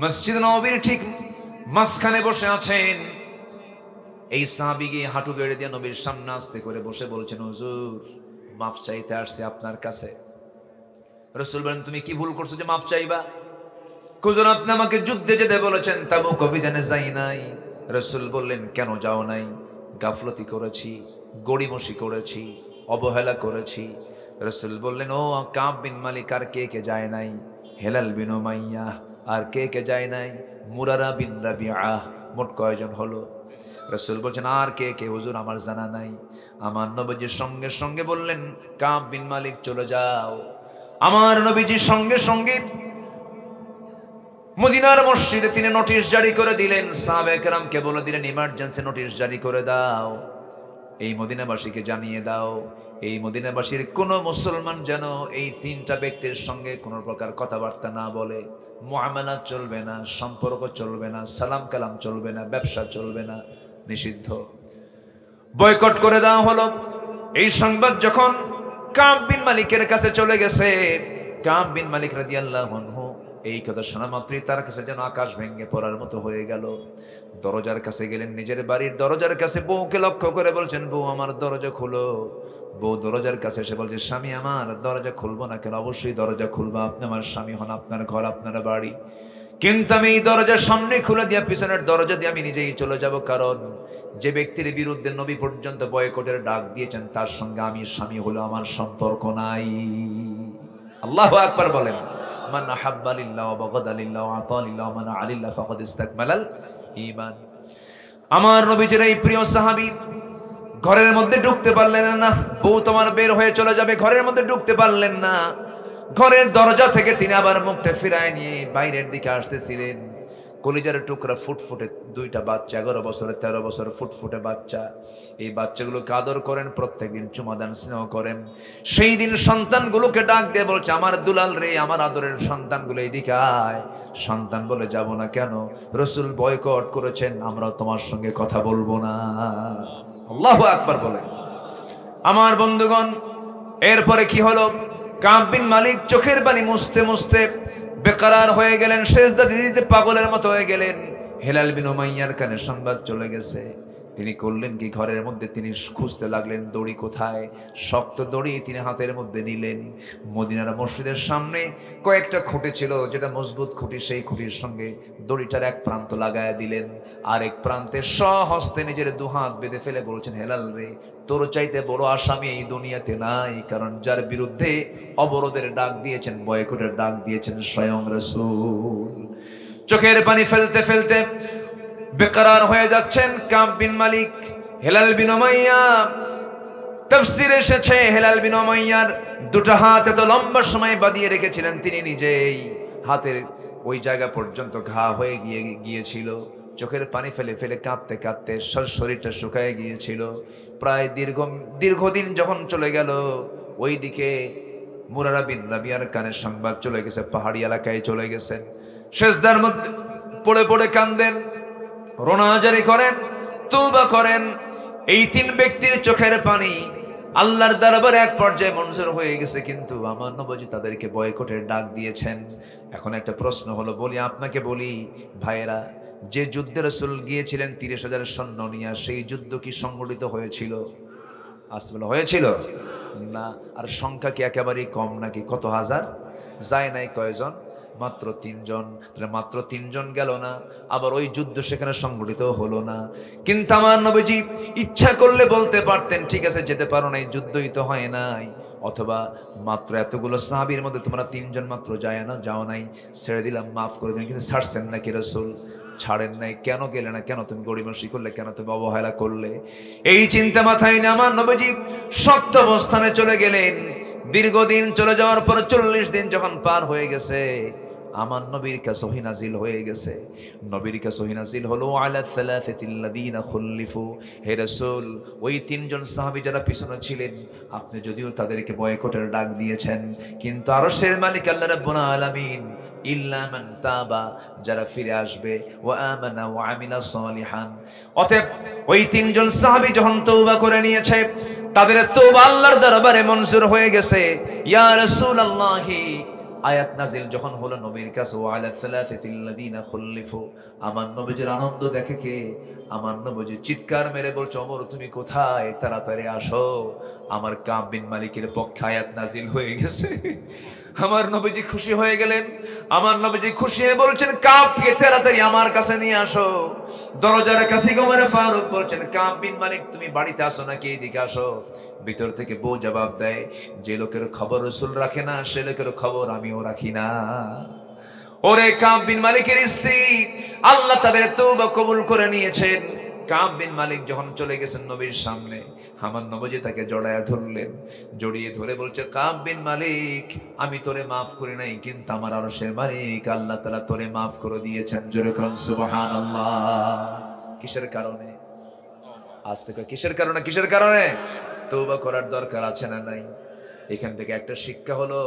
মসজিদ নববীর ঠিক মাঝখানে বসে আছেন। এই সাহাবী গিয়ে হাঁটু গেড়ে দিয়ে নবীর সামনে আস্তে করে বসে বলছেন, হুজুর মাফ চাইতে আসছে আপনার কাছে। রাসূল বলেন, তুমি কি ভুল করছো যে মাফ চাইবা? হুজুর আপনি আমাকে যুদ্ধে যেতে বলেছেন, তাবুক অভিযানে যাই নাই। রাসূল বললেন, কেন যাও নাই? গাফলতি করেছি, গড়িমসি করেছি, অবহেলা করেছি। রাসূল বললেন, ও কাব বিন মালিক, আর কে কে যায় নাই? হেলাল বিন উমাইয়া, আর কে কে যায় নাই? মুরারা বিন রাবিআ। মোট কয়জন হলো? রাসূল বলছেন, আর কে কে? হুজুর আমার জানা নাই। আমার নবীজির সঙ্গে সঙ্গে বললেন, কাব বিন মালিক চলে যাও। আমার নবীজির সঙ্গে সঙ্গে মদিনার মসজিদে তিনি নোটিশ জারি করে দিলেন। সাহাবায়ে কেরামকে বলে দিলেন, ইমার্জেন্সি নোটিশ জারি করে দাও, এই মদিনাবাসীকে জানিয়ে দাও, এই মদিনাবাসীর কোন মুসলমান যেন এই 3টা ব্যক্তির সঙ্গে কোন প্রকার কথাবার্তা না বলে, মুআমালা চলবে না, সম্পর্ক চলবে না, সালাম কালাম চলবে না, ব্যবসা চলবে না, নিষিদ্ধ, বয়কট করে দেওয়া হলো। এই সংবাদ যখন কাব বিন মালিকের কাছে চলে গেছে, কাব বিন মালিক রাদিয়াল্লাহু আনহু এই কথা শোনা মাত্রই তার কাছে যেন আকাশ ভেঙে পড়ার মতো হয়ে গেল। দরজার কাছে গেলেন, নিজের বাড়ির দরজার কাছে বউকে লক্ষ্য করে বলছেন, বউ আমার দরজা খুলো। বউ দরজার কাছে এসে বলছে, স্বামী আমার দরজা খুলবো না কেন? অবশ্যই দরজা খুলবো, আপনি আমার স্বামী হন, আপনার ঘর আপনার বাড়ি, কিন্তু আমি এই দরজার সামনে খুলে দিয়ে পিছনের দরজা দিয়ে আমি নিজেই চলে যাব, কারণ যে ব্যক্তির বিরুদ্ধে নবী পর্যন্ত বয়কটের ডাক দিয়েছেন তার সঙ্গে আমি স্বামী হলো আমার সম্পর্ক নাই। আল্লাহু আকবার বলেন। মান আহাব্বা লিল্লাহ ওয়া বাগাদা লিল্লাহ ওয়া আতা লিল্লাহ ওয়া মানা আলিল্লাহ ফাকাদ ইসতাকমালাল ঈমান। আমার নবীজির এই প্রিয় সাহাবী ঘরের মধ্যে ঢুকতে পারলেন না। বউ তোমার বের হয়ে চলে যাবে, ঘরের মধ্যে ঢুকতে পারলেন না। ঘরের দরজা থেকে তিনি আবার মুখটা ফিরায় নিয়ে বাইরের দিকে আসতেছিলেন। কলিজার টুকরা ফুটফুটে 2টা বাচ্চা, 11 বছরের 13 বছর ফুটফুটে বাচ্চা। এই বাচ্চাগুলোকে আদর করেন, প্রত্যেকদিন চুমা দেন, স্নেহ করেন। সেই দিন সন্তানগুলোকে ডাক দিয়ে বলছে, আমার দুলাল রে, আমার আদরের সন্তানগুলো এইদিকে আয়। সন্তান বলে, যাব না কেন? রাসূল বয়কট করেছেন, আমরা তোমার সঙ্গে কথা বলবো না। আল্লাহু আকবার বলেন। আমার বন্ধুগণ, এরপরে কি হলো? কাব বিন মালিক চোখের পানি মুছতে মুছতে বেকরার হয়ে গেলেন, সেজদা দিতে পাগলের মতো হয়ে গেলেন। হেলাল বিন উমাইয়ার কানে সংবাদ চলে গেছে। তিনি করলেন কি, ঘরের মধ্যে তিনি খুঁজতে লাগলেন দড়ি কোথায়। শক্ত দড়ি তিনি হাতের মধ্যে নিলেন। মদিনার মসজিদের সামনে কয়েকটা খুঁটি ছিল, যেটা মজবুত খুঁটি, সেই খুঁটির সঙ্গে দড়িটার এক প্রান্ত লাগায় দিলেন, আর এক প্রান্তে স্বহস্তে নিজের 2 হাত বেঁধে ফেলে বলছেন, হেলাল রে, তোর চাইতে বড় আসামি এই দুনিয়াতে নাই, কারণ যার বিরুদ্ধে অবরোধের ডাক দিয়েছেন, বয়কটের ডাক দিয়েছেন স্বয়ং রাসূল। চোখের পানি ফেলতে ফেলতে বেকরার হয়ে যাচ্ছেন কাব বিন মালিক। হেলাল বিন উমাইয়া, তাফসীরে এসেছে হেলাল বিন উমাইয়ার 2টা হাত এত লম্বা সময় বাঁধিয়ে রেখেছিলেন, তিনি নিজেই হাতের ওই জায়গা পর্যন্ত ঘা হয়ে গিয়েছিল, চোখের পানি ফেলে ফেলে কাঁদতে কাঁদতে শরীরটা শুকায় গিয়েছিল। প্রায় দীর্ঘদিন যখন চলে গেল, ওইদিকে মুরারা বিন রাবিয়ার কানে সংবাদ চলে গেছে, পাহাড়ি এলাকায় চলে গেছেন। সেজদার মধ্যে পড়ে পড়ে কান্দেন, রোনাজারি করেন, তওবা করেন। এই তিন ব্যক্তির চোখের পানি আল্লাহর দরবারে এক পর্যায়ে মঞ্জুর হয়ে গেছে, কিন্তু আমার নবীজি তাদেরকে বয়কটের ডাক দিয়েছেন। এখন একটা প্রশ্ন হলো, আপনাকে বলি ভাইয়েরা, যে যুদ্ধে রাসূল গিয়েছিলেন 30,000 সৈন্য নিয়ে, সেই যুদ্ধ কি সংগঠিত হয়েছিল? আসলে হয়েছিল না। আর সংখ্যা কি একেবারেই কম নাকি? কত হাজার যায় নাই? কয়জন? মাত্র 3 জন। তাহলে মাত্র 3 জন গেল না, আবার ওই যুদ্ধ সেখানে সংগঠিত হলো না। কিন্তু আমার নবীজি ইচ্ছা করলে বলতে পারতেন, ঠিক আছে যেতে পারো নাই, যুদ্ধই তো হয় নাই, অথবা মাত্র এতগুলো সাহাবীর মধ্যে তোমরা 3 জন মাত্র যাও নাই, ছেড়ে দিলাম, মাফ করে দিন। কিন্তু ছাড়ছেন নাকি রাসূল? ছাড়েন নাই। কেন গেলে না? কেন তুমি গড়িমসি করলে? কেন তুমি অবহেলা করলে? এই চিন্তা মাথায় নিয়ে আমার নবীজি শক্ত অবস্থানে চলে গেলেন। দীর্ঘদিন চলে যাওয়ার পর 40 দিন যখন পার হয়ে গেছে, আমার নবীর কাছে ওহী নাজিল হয়ে গেছে। নবীর কাছে ওহী নাজিল হলো, আলা সালাসাতিল্লাযীনা খুল্লিফু, হে রাসূল, ওই 3 জন সাহাবী যারা পিছনে ছিলেন, আপনি যদিও তাদেরকে বয়কটের ডাক দিয়েছেন, কিন্তু আরশের মালিক আল্লাহ রাব্বুল আলামিন ইল্লা মান তাবা, যারা ফিরে আসবে, ওয়া আমানা ওয়া আমিলা সালিহান। অতএব ওই 3 জন সাহাবী যখন তওবা করে নিয়েছে, তাদের তওবা আল্লাহর দরবারে মঞ্জুর হয়ে গেছে। ইয়া রাসূলুল্লাহি, আয়াত নাজিল যখন হলো নবীর কাছে, ওয়া আলা সালাসাতিল্লাযীনা খুল্লিফু, আমার নবীজির আনন্দ দেখে কে? আমার নবীজি চিৎকার মেরে বলছে, ওমর তুমি কোথায়? তাড়াতাড়ি আসো, আমার কাব বিন মালিকের পক্ষে আয়াত নাজিল হয়ে গেছে। আমার নবীজি খুশি হয়ে গেলেন। আমার নবীজি খুশি হয়ে বলছেন, কাবকে তাড়াতাড়ি আমার কাছে নিয়ে আসো। দরজার কাছে ওমর ফারুক বলছেন, কাব বিন মালিক তুমি বাড়িতে আসো নাকি? এদিকে আসো। ভিতর থেকে বউ জবাব দেয়, যে লোকের খবর রাসূল রাখে না, সে লোকের খবর আমিও রাখি না। ওরে কাব বিন মালিকের স্ত্রী, আল্লাহ তাদের তওবা কবুল করে নিয়েছেন। কাব বিন মালিক যখন চলে গেছেন নবীর সামনে, আমার নবীজি তাকে জড়ায়া ধরলেন। জড়িয়ে ধরে বলছে, কাব বিন মালিক, আমি তোরে মাফ করি নাই, কিন্তু আমার আরশের মালিক আল্লাহ তাআলা তোরে মাফ করে দিয়েছেন। জোরে কোন সুবহানাল্লাহ। কিসের কারণে? আজ থেকে কিসের কারণে? কিসের কারণে? তওবা করার দরকার আছে না নাই? এখান থেকে একটা শিক্ষা হলো,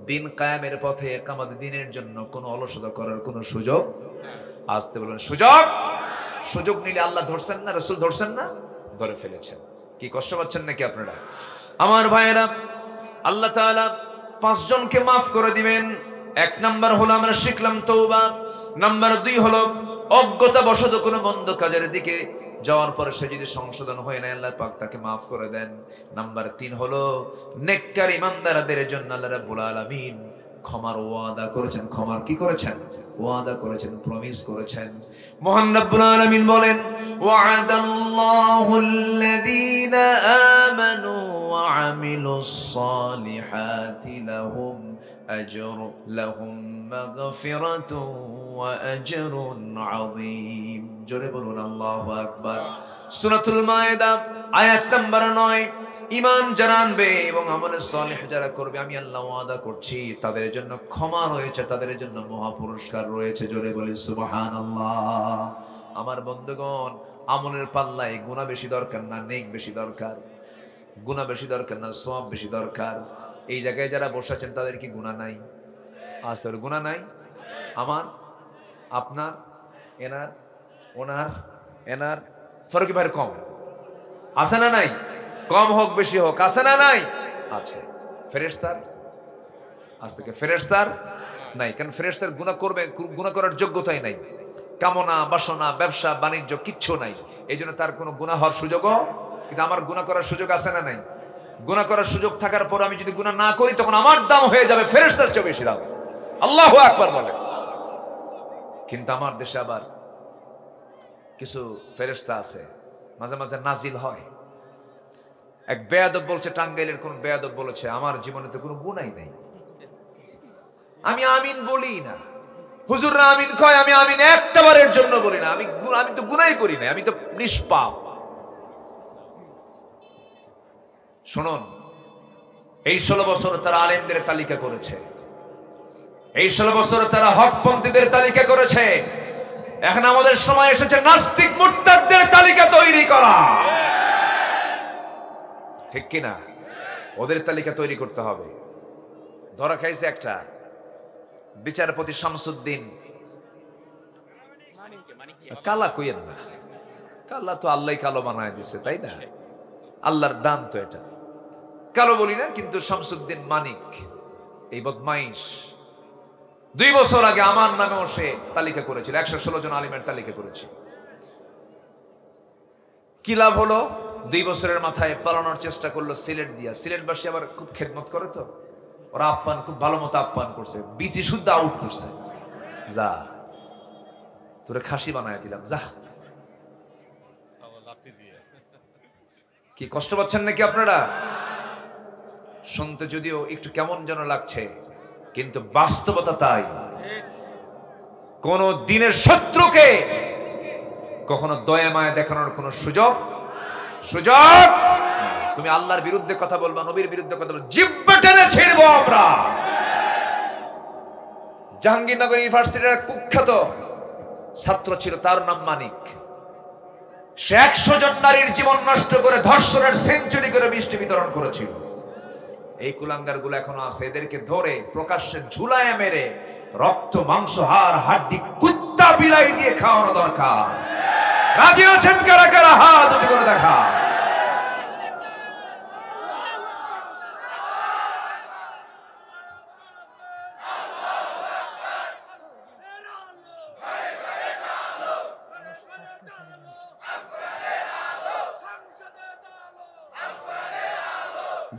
দিন কায়েমের পথে একামত দিনের জন্য কোনো অলসতা করার কোনো সুযোগ। আসতে বলেন সুযোগ নিলে আল্লাহ ধরছেন না, রাসূল ধরছেন না? ধরে ফেলেছেন। কি কষ্ট পাচ্ছেন নাকি আপনারা? আমার ভাইয়েরা, আল্লাহ তাআলা 5 জনকে মাফ করে দিবেন। 1 নাম্বার হলো আমরা শিখলাম তওবা। নাম্বার 2 হলো অজ্ঞতা বশত কোনো মন্দ কাজের দিকে যাওয়ার পরে সে যদি সংশোধন হয় না, আল্লাহ পাক তাকে মাফ করে দেন। নাম্বার 3 হলো নেককার ইমানদারদের জন্য আল্লাহ রাব্বুল আলামিন ক্ষমার ওয়াদা করেছেন। ক্ষমার কি করেছেন? ওয়াদা করেছেন, প্রমিস করেছেন। মহান রাব্বুল আলামিন বলেন, ওয়া'আদাল্লাহুল্লাযীনা আমানু ওয়া আমিলুস সালিহাতি লাহুম মাগফিরাতুন ওয়া আজরুন আযীম। জোরে বলুন আল্লাহু আকবার। সূরাতুল মায়েদা আয়াত নাম্বার 9। ঈমান যারা আনবে এবং আমলে সালেহ যারা করবে, আমি আল্লাহ ওয়াদা করছি তাদের জন্য ক্ষমা রয়েছে, তাদের জন্য মহা পুরস্কার রয়েছে। জোরে বলি সুবহানাল্লাহ। আমার বন্ধুগণ, আমলের পাল্লায় গুনাহ বেশি দরকার না নেক বেশি দরকার? গুনাহ বেশি দরকার না সওয়াব বেশি দরকার? এই জায়গায় যারা বসে আছেন তাদের কি গুনাহ নাই? আজ তাদের গুনাহ নাই? আমার, আপনার, এনার, ওনার, এনার ফারুকি ভাইয়ের কম আছে না নাই? কম হোক বেশি হোক, আছে না নাই? আছে। ফেরেশতার আজ থেকে ফেরেশতার নাই, কারণ ফেরেশতার গুনাহ করবে, গুনাহ করার যোগ্যতাই নাই। কামনা বাসনা ব্যবসা বাণিজ্য কিচ্ছু নাই, এই জন্য তার কোনো গুনাহ হওয়ার সুযোগও। কিন্তু আমার গুনাহ করার সুযোগ আছে না নাই? গুনাহ করার সুযোগ থাকার পর আমি যদি গুনাহ না করি, তখন আমার দাম হয়ে যাবে ফেরেশতার চেয়ে বেশি দাম। আল্লাহু আকবার বলে। কিন্তু আমার দেশে আবার কিছু ফেরেশতা আছে, মাঝে মাঝে নাজিল হয়। এক বেয়াদব বলছে, টাঙ্গাইলের কোন বেয়াদব বলেছে, আমার জীবনে তো কোনো গুনাহই নেই, আমি আমিন বলি না। হুজুররা আমিন কয়, আমি আমিন একটা বারের জন্য বলি না। আমি তো গুনাহই করি না, আমি তো নিষ্পাপ। শুনুন, এই 16 বছর তারা আলেমদের তালিকা করেছে। এই 16 বছরে তারা হকপন্থীদের তালিকা করেছে। এখন আমাদের সময় এসেছে নাস্তিক মুরতাদদের তালিকা তৈরি করা, ঠিক কিনা? ওদের তালিকা তৈরি করতে হবে। ধরা খাইছে একটা বিচারপতি শামসুদ্দিন, কালা কইয়েন না, কালা তো আল্লাহ কালো বানায় দিছে, তাই না? আল্লাহর দান তো এটা, কালো বলি না, কিন্তু শামসুদ্দিন মানিক এই বদমাইশ 2 বছর আগে আমার নামেও সে তালিকা করেছিল, 116 জন আলিমের তালিকা করেছিল। কি লাভ হলো? 2 বছরের মাথায় পালানোর চেষ্টা করলো সিলেট দিয়া। সিলেটবাসী আবার খুব খেদমত করে তো, ওরা আপ্যায়ন খুব ভালো মতো আপ্যায়ন করছে, বিসি শুদ্ধ আউট করছে। যা তোরে খাসি বানায় দিলাম, যা। কি কষ্ট পাচ্ছেন নাকি আপনারা? শুনতে যদিও একটু কেমন যেন লাগছে, কিন্তু বাস্তবতা তাই। কোন দিনের শত্রুকে কখনো দয়া মায়া দেখানোর কোন সুযোগ তুমি আল্লাহর বিরুদ্ধে কথা বলবা, নবীর বিরুদ্ধে কথা বলবা, জিহ্বা টেনে ছিড়বো আমরা। জাহাঙ্গীরনগর ইউনিভার্সিটির কুখ্যাত ছাত্র ছিল, তার নাম মানিক। সে 100 জন নারীর জীবন নষ্ট করে ধর্ষণের সেঞ্চুরি করে মিষ্টি বিতরণ করেছিল। এই কুলাঙ্গার গুলো এখনো আছে, এদেরকে ধরে প্রকাশ্যে ঝুলায় মেরে রক্ত মাংস হাড় হাড্ডি কুত্তা বিলাই দিয়ে খাওয়ানো দরকার। রাজি আছেন কারা কারা? হাত উঁচু করে দেখা।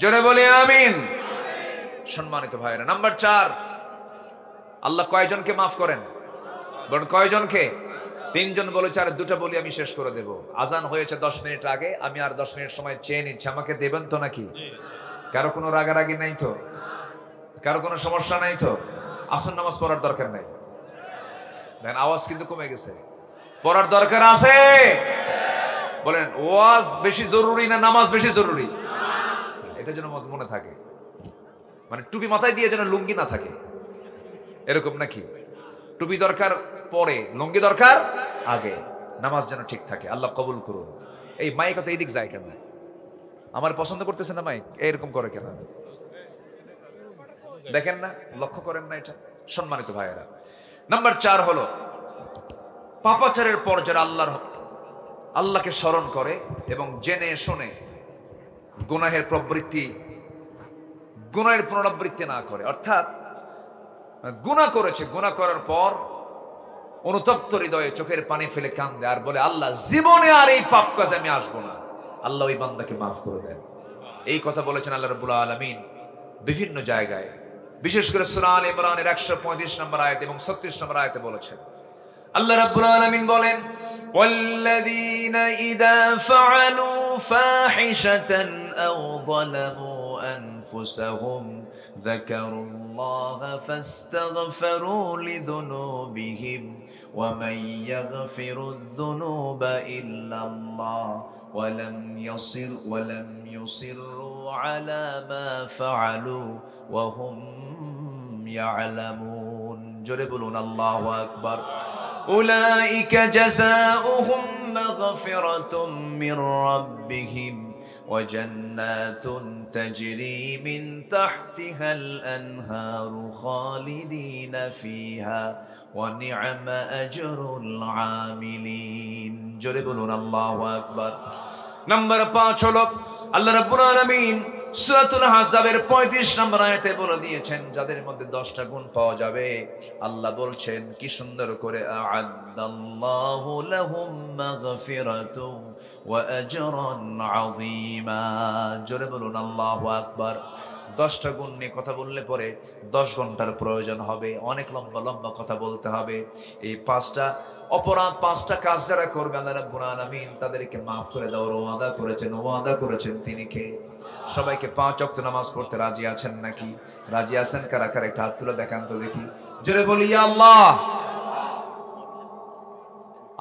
জোরে বলি আমিন। সম্মানিত ভাইরা, নাম্বার 4, আল্লাহ কয়জনকে মাফ করেন? বলুন কয়জনকে? 3 জন বলেছে, আর 2টা বলি আমি শেষ করে দেব। আজান হয়েছে 10 মিনিট আগে, আমি আর 10 মিনিট সময় চেয়ে নিচ্ছি, আমাকে দেবেন তো নাকি? কারো কোনো রাগারাগি নাই তো? কারো কোনো সমস্যা নাই তো? আসর নামাজ পড়ার দরকার নাই? দেখেন আওয়াজ কিন্তু কমে গেছে। পড়ার দরকার আছে? বলেন ওয়াজ বেশি জরুরি না নামাজ বেশি জরুরি? এটা যেন মনে থাকে, মানে টুপি মাথায় দিয়ে যেন লুঙ্গি না থাকে, এরকম নাকি? টুপি দরকার পরে, লুঙ্গি দরকার আগে, নামাজ যেন ঠিক থাকে। আল্লাহ কবুল করুন। এই মাইক তো এইদিক যায় কেন? আমার পছন্দ করতেছে না মাইক, এরকম করে কেন? দেখেন না, লক্ষ্য করেন না এটা? সম্মানিত ভাইয়েরা, নাম্বার 4 হলো পাপাচারের পর যারা আল্লাহকে স্মরণ করে এবং জেনে শুনে গুনাহের পুনরাবৃত্তি না করে, অর্থাৎ গুনাহ করেছে, গুনাহ করার পর অনুতপ্ত হৃদয়ে চোখের পানি ফেলে কান্দে আর বলে, আল্লাহ জীবনে আর এই পাপ কাজে আমি আসবো না, আল্লাহ ওই বান্দাকে মাফ করে দেন। এই কথা বলেছেন আল্লাহ রাব্বুল আলামিন বিভিন্ন জায়গায়, বিশেষ করে সূরা আলে ইমরানের 135 নম্বর আয়াত এবং 36 নম্বর আয়াতে বলেছেন। আল্লাহ রাব্বুল আলামিন বলেন, ওয়াল্লাযীনা ইযা ফাআলু ফাহিশাতান আও যালামু আনফুসাহুম যাকারুল্লাহা ফাস্তাগফিরু লিযুনুবিহিম ওয়া মান ইয়াগফিরুয যুনুবা ইল্লাল্লাহ ওয়ালাম ইউসিররু আলা মা ফাআলু ওয়া হুম ইয়ালামুন। জোরে বলুন আল্লাহু আকবার। উলাইকা জাযাউহুম মাগফিরাতুম মির রাব্বিহিম ওয়া জান্নাতুন তাজরি মিন তাহতিহাল আনহারু খালিদিনা ফিহা ওয়া নি'মা আজরুল আমিলিন। জোরে বলুন আল্লাহু আকবার। নাম্বার 5 হলো আল্লাহ রাব্বুল আলামিন সূরাতুল আহজাবের 35 নম্বর আয়াতে বলে দিয়েছেন, যাদের মধ্যে 10টা গুণ পাওয়া যাবে, আল্লাহ বলছেন কি সুন্দর করে, আ'আদাল্লাহু লাহুম মাগফিরাতু ওয়া আজরান আযীমা। জোরে বলুন আল্লাহু আকবার। 10টা গুণ নিয়ে কথা বললে পরে 10 ঘন্টার প্রয়োজন হবে, অনেক লম্বা লম্বা কথা বলতে হবে। এই 5টা অপরাধ, 5টা কাজ যারা করবে আল্লাহ রাব্বুল আলামিন তাদেরকে মাফ করে দেওয়ার ওয়াদা করেছেন তিনি কে? সবাইকে 5 ওয়াক্ত নামাজ পড়তে রাজি আছেন নাকি? রাজি আছেন কারা কারা? একটা হাত তুলে দেখান তো দেখি। জোরে বলি ইয়া আল্লাহ,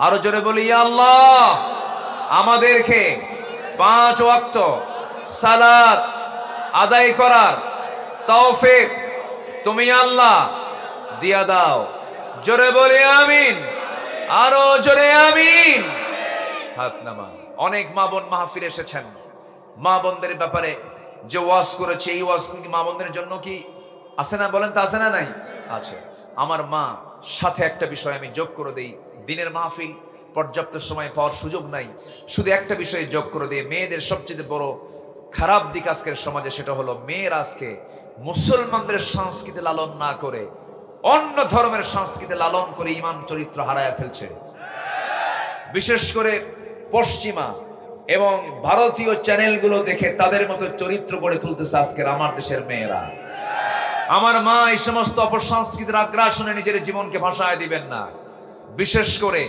আরো জোরে বলি ইয়া আল্লাহ। আমাদেরকে 5 ওয়াক্ত সালাত আদায় করার তৌফিক তুমি আল্লাহ দিয়া দাও। জোরে বলি আমিন, আরো জোরে আমিন। হাত নামা। অনেক মা বোন মাহফিলে এসেছেন, মা বোনদের ব্যাপারে যে ওয়াজ করেছে, এই ওয়াজ কি মা বোনদের জন্য কি আছে না? বলেন তো আছে না? নাই আছে। আমার মা সাথে একটা বিষয় আমি যোগ করে দেই, দিনের মাহফিল পর্যাপ্ত সময় পাওয়ার সুযোগ নাই, শুধু একটা বিষয়ে যোগ করে দেই। মেয়েদের সবচেয়ে বড় খারাপ দিক আজকের সমাজে, সেটা হলো মেয়ের আজকে মুসলমানদের সংস্কৃতি লালন না করে অন্য ধর্মের সংস্কৃতি লালন করে ইমান চরিত্র হারায় ফেলছে। বিশেষ করে পশ্চিমা এবং ভারতীয় চ্যানেলগুলো দেখে তাদের মতো চরিত্র গড়ে তুলতেছে আজকের আমার দেশের মেয়েরা। আমার মা এই সমস্ত অপসংস্কৃতির আগ্রাসনে নিজের জীবনকে ভাসায় দিবেন না। বিশেষ করে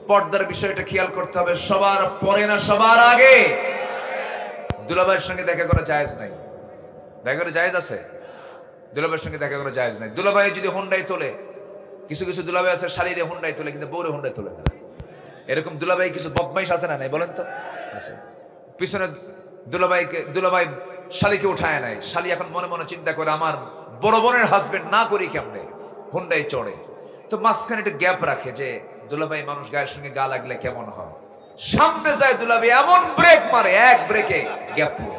পর্দার বিষয়টা খেয়াল করতে হবে, সবার পরে না সবার আগে। দুলাভাইয়ের সঙ্গে দেখা করা জায়েজ নাই, দেখা করা জায়েজ আছে? দুলাভাইয়ের সঙ্গে দেখা করা জায়েজ নাই। দুলাভাই যদি হুন্ডাই তোলে, কিছু কিছু দুলাভাই আছে শালীরে হুন্ডাই তোলে কিন্তু বউরে হুন্ডাই তোলে না। এরকম দুলাভাই কিছু বদমাইশ আছে না? নাই বলেন তো। পিছনে দুলাভাই শালীকে উঠায় নাই, শালী এখন মনে মনে চিন্তা করে আমার বড় বোনের হাজবেন্ড না করি কেমনে, হুন্ডাই চড়ে। তো মাঝখানে একটু গ্যাপ রাখে যে দুলাভাই মানুষ গায়ের সঙ্গে গা লাগলে কেমন হয়। সামনে যায় দুলাভাই এমন ব্রেক মারে, এক ব্রেকে গ্যাপ পুরো।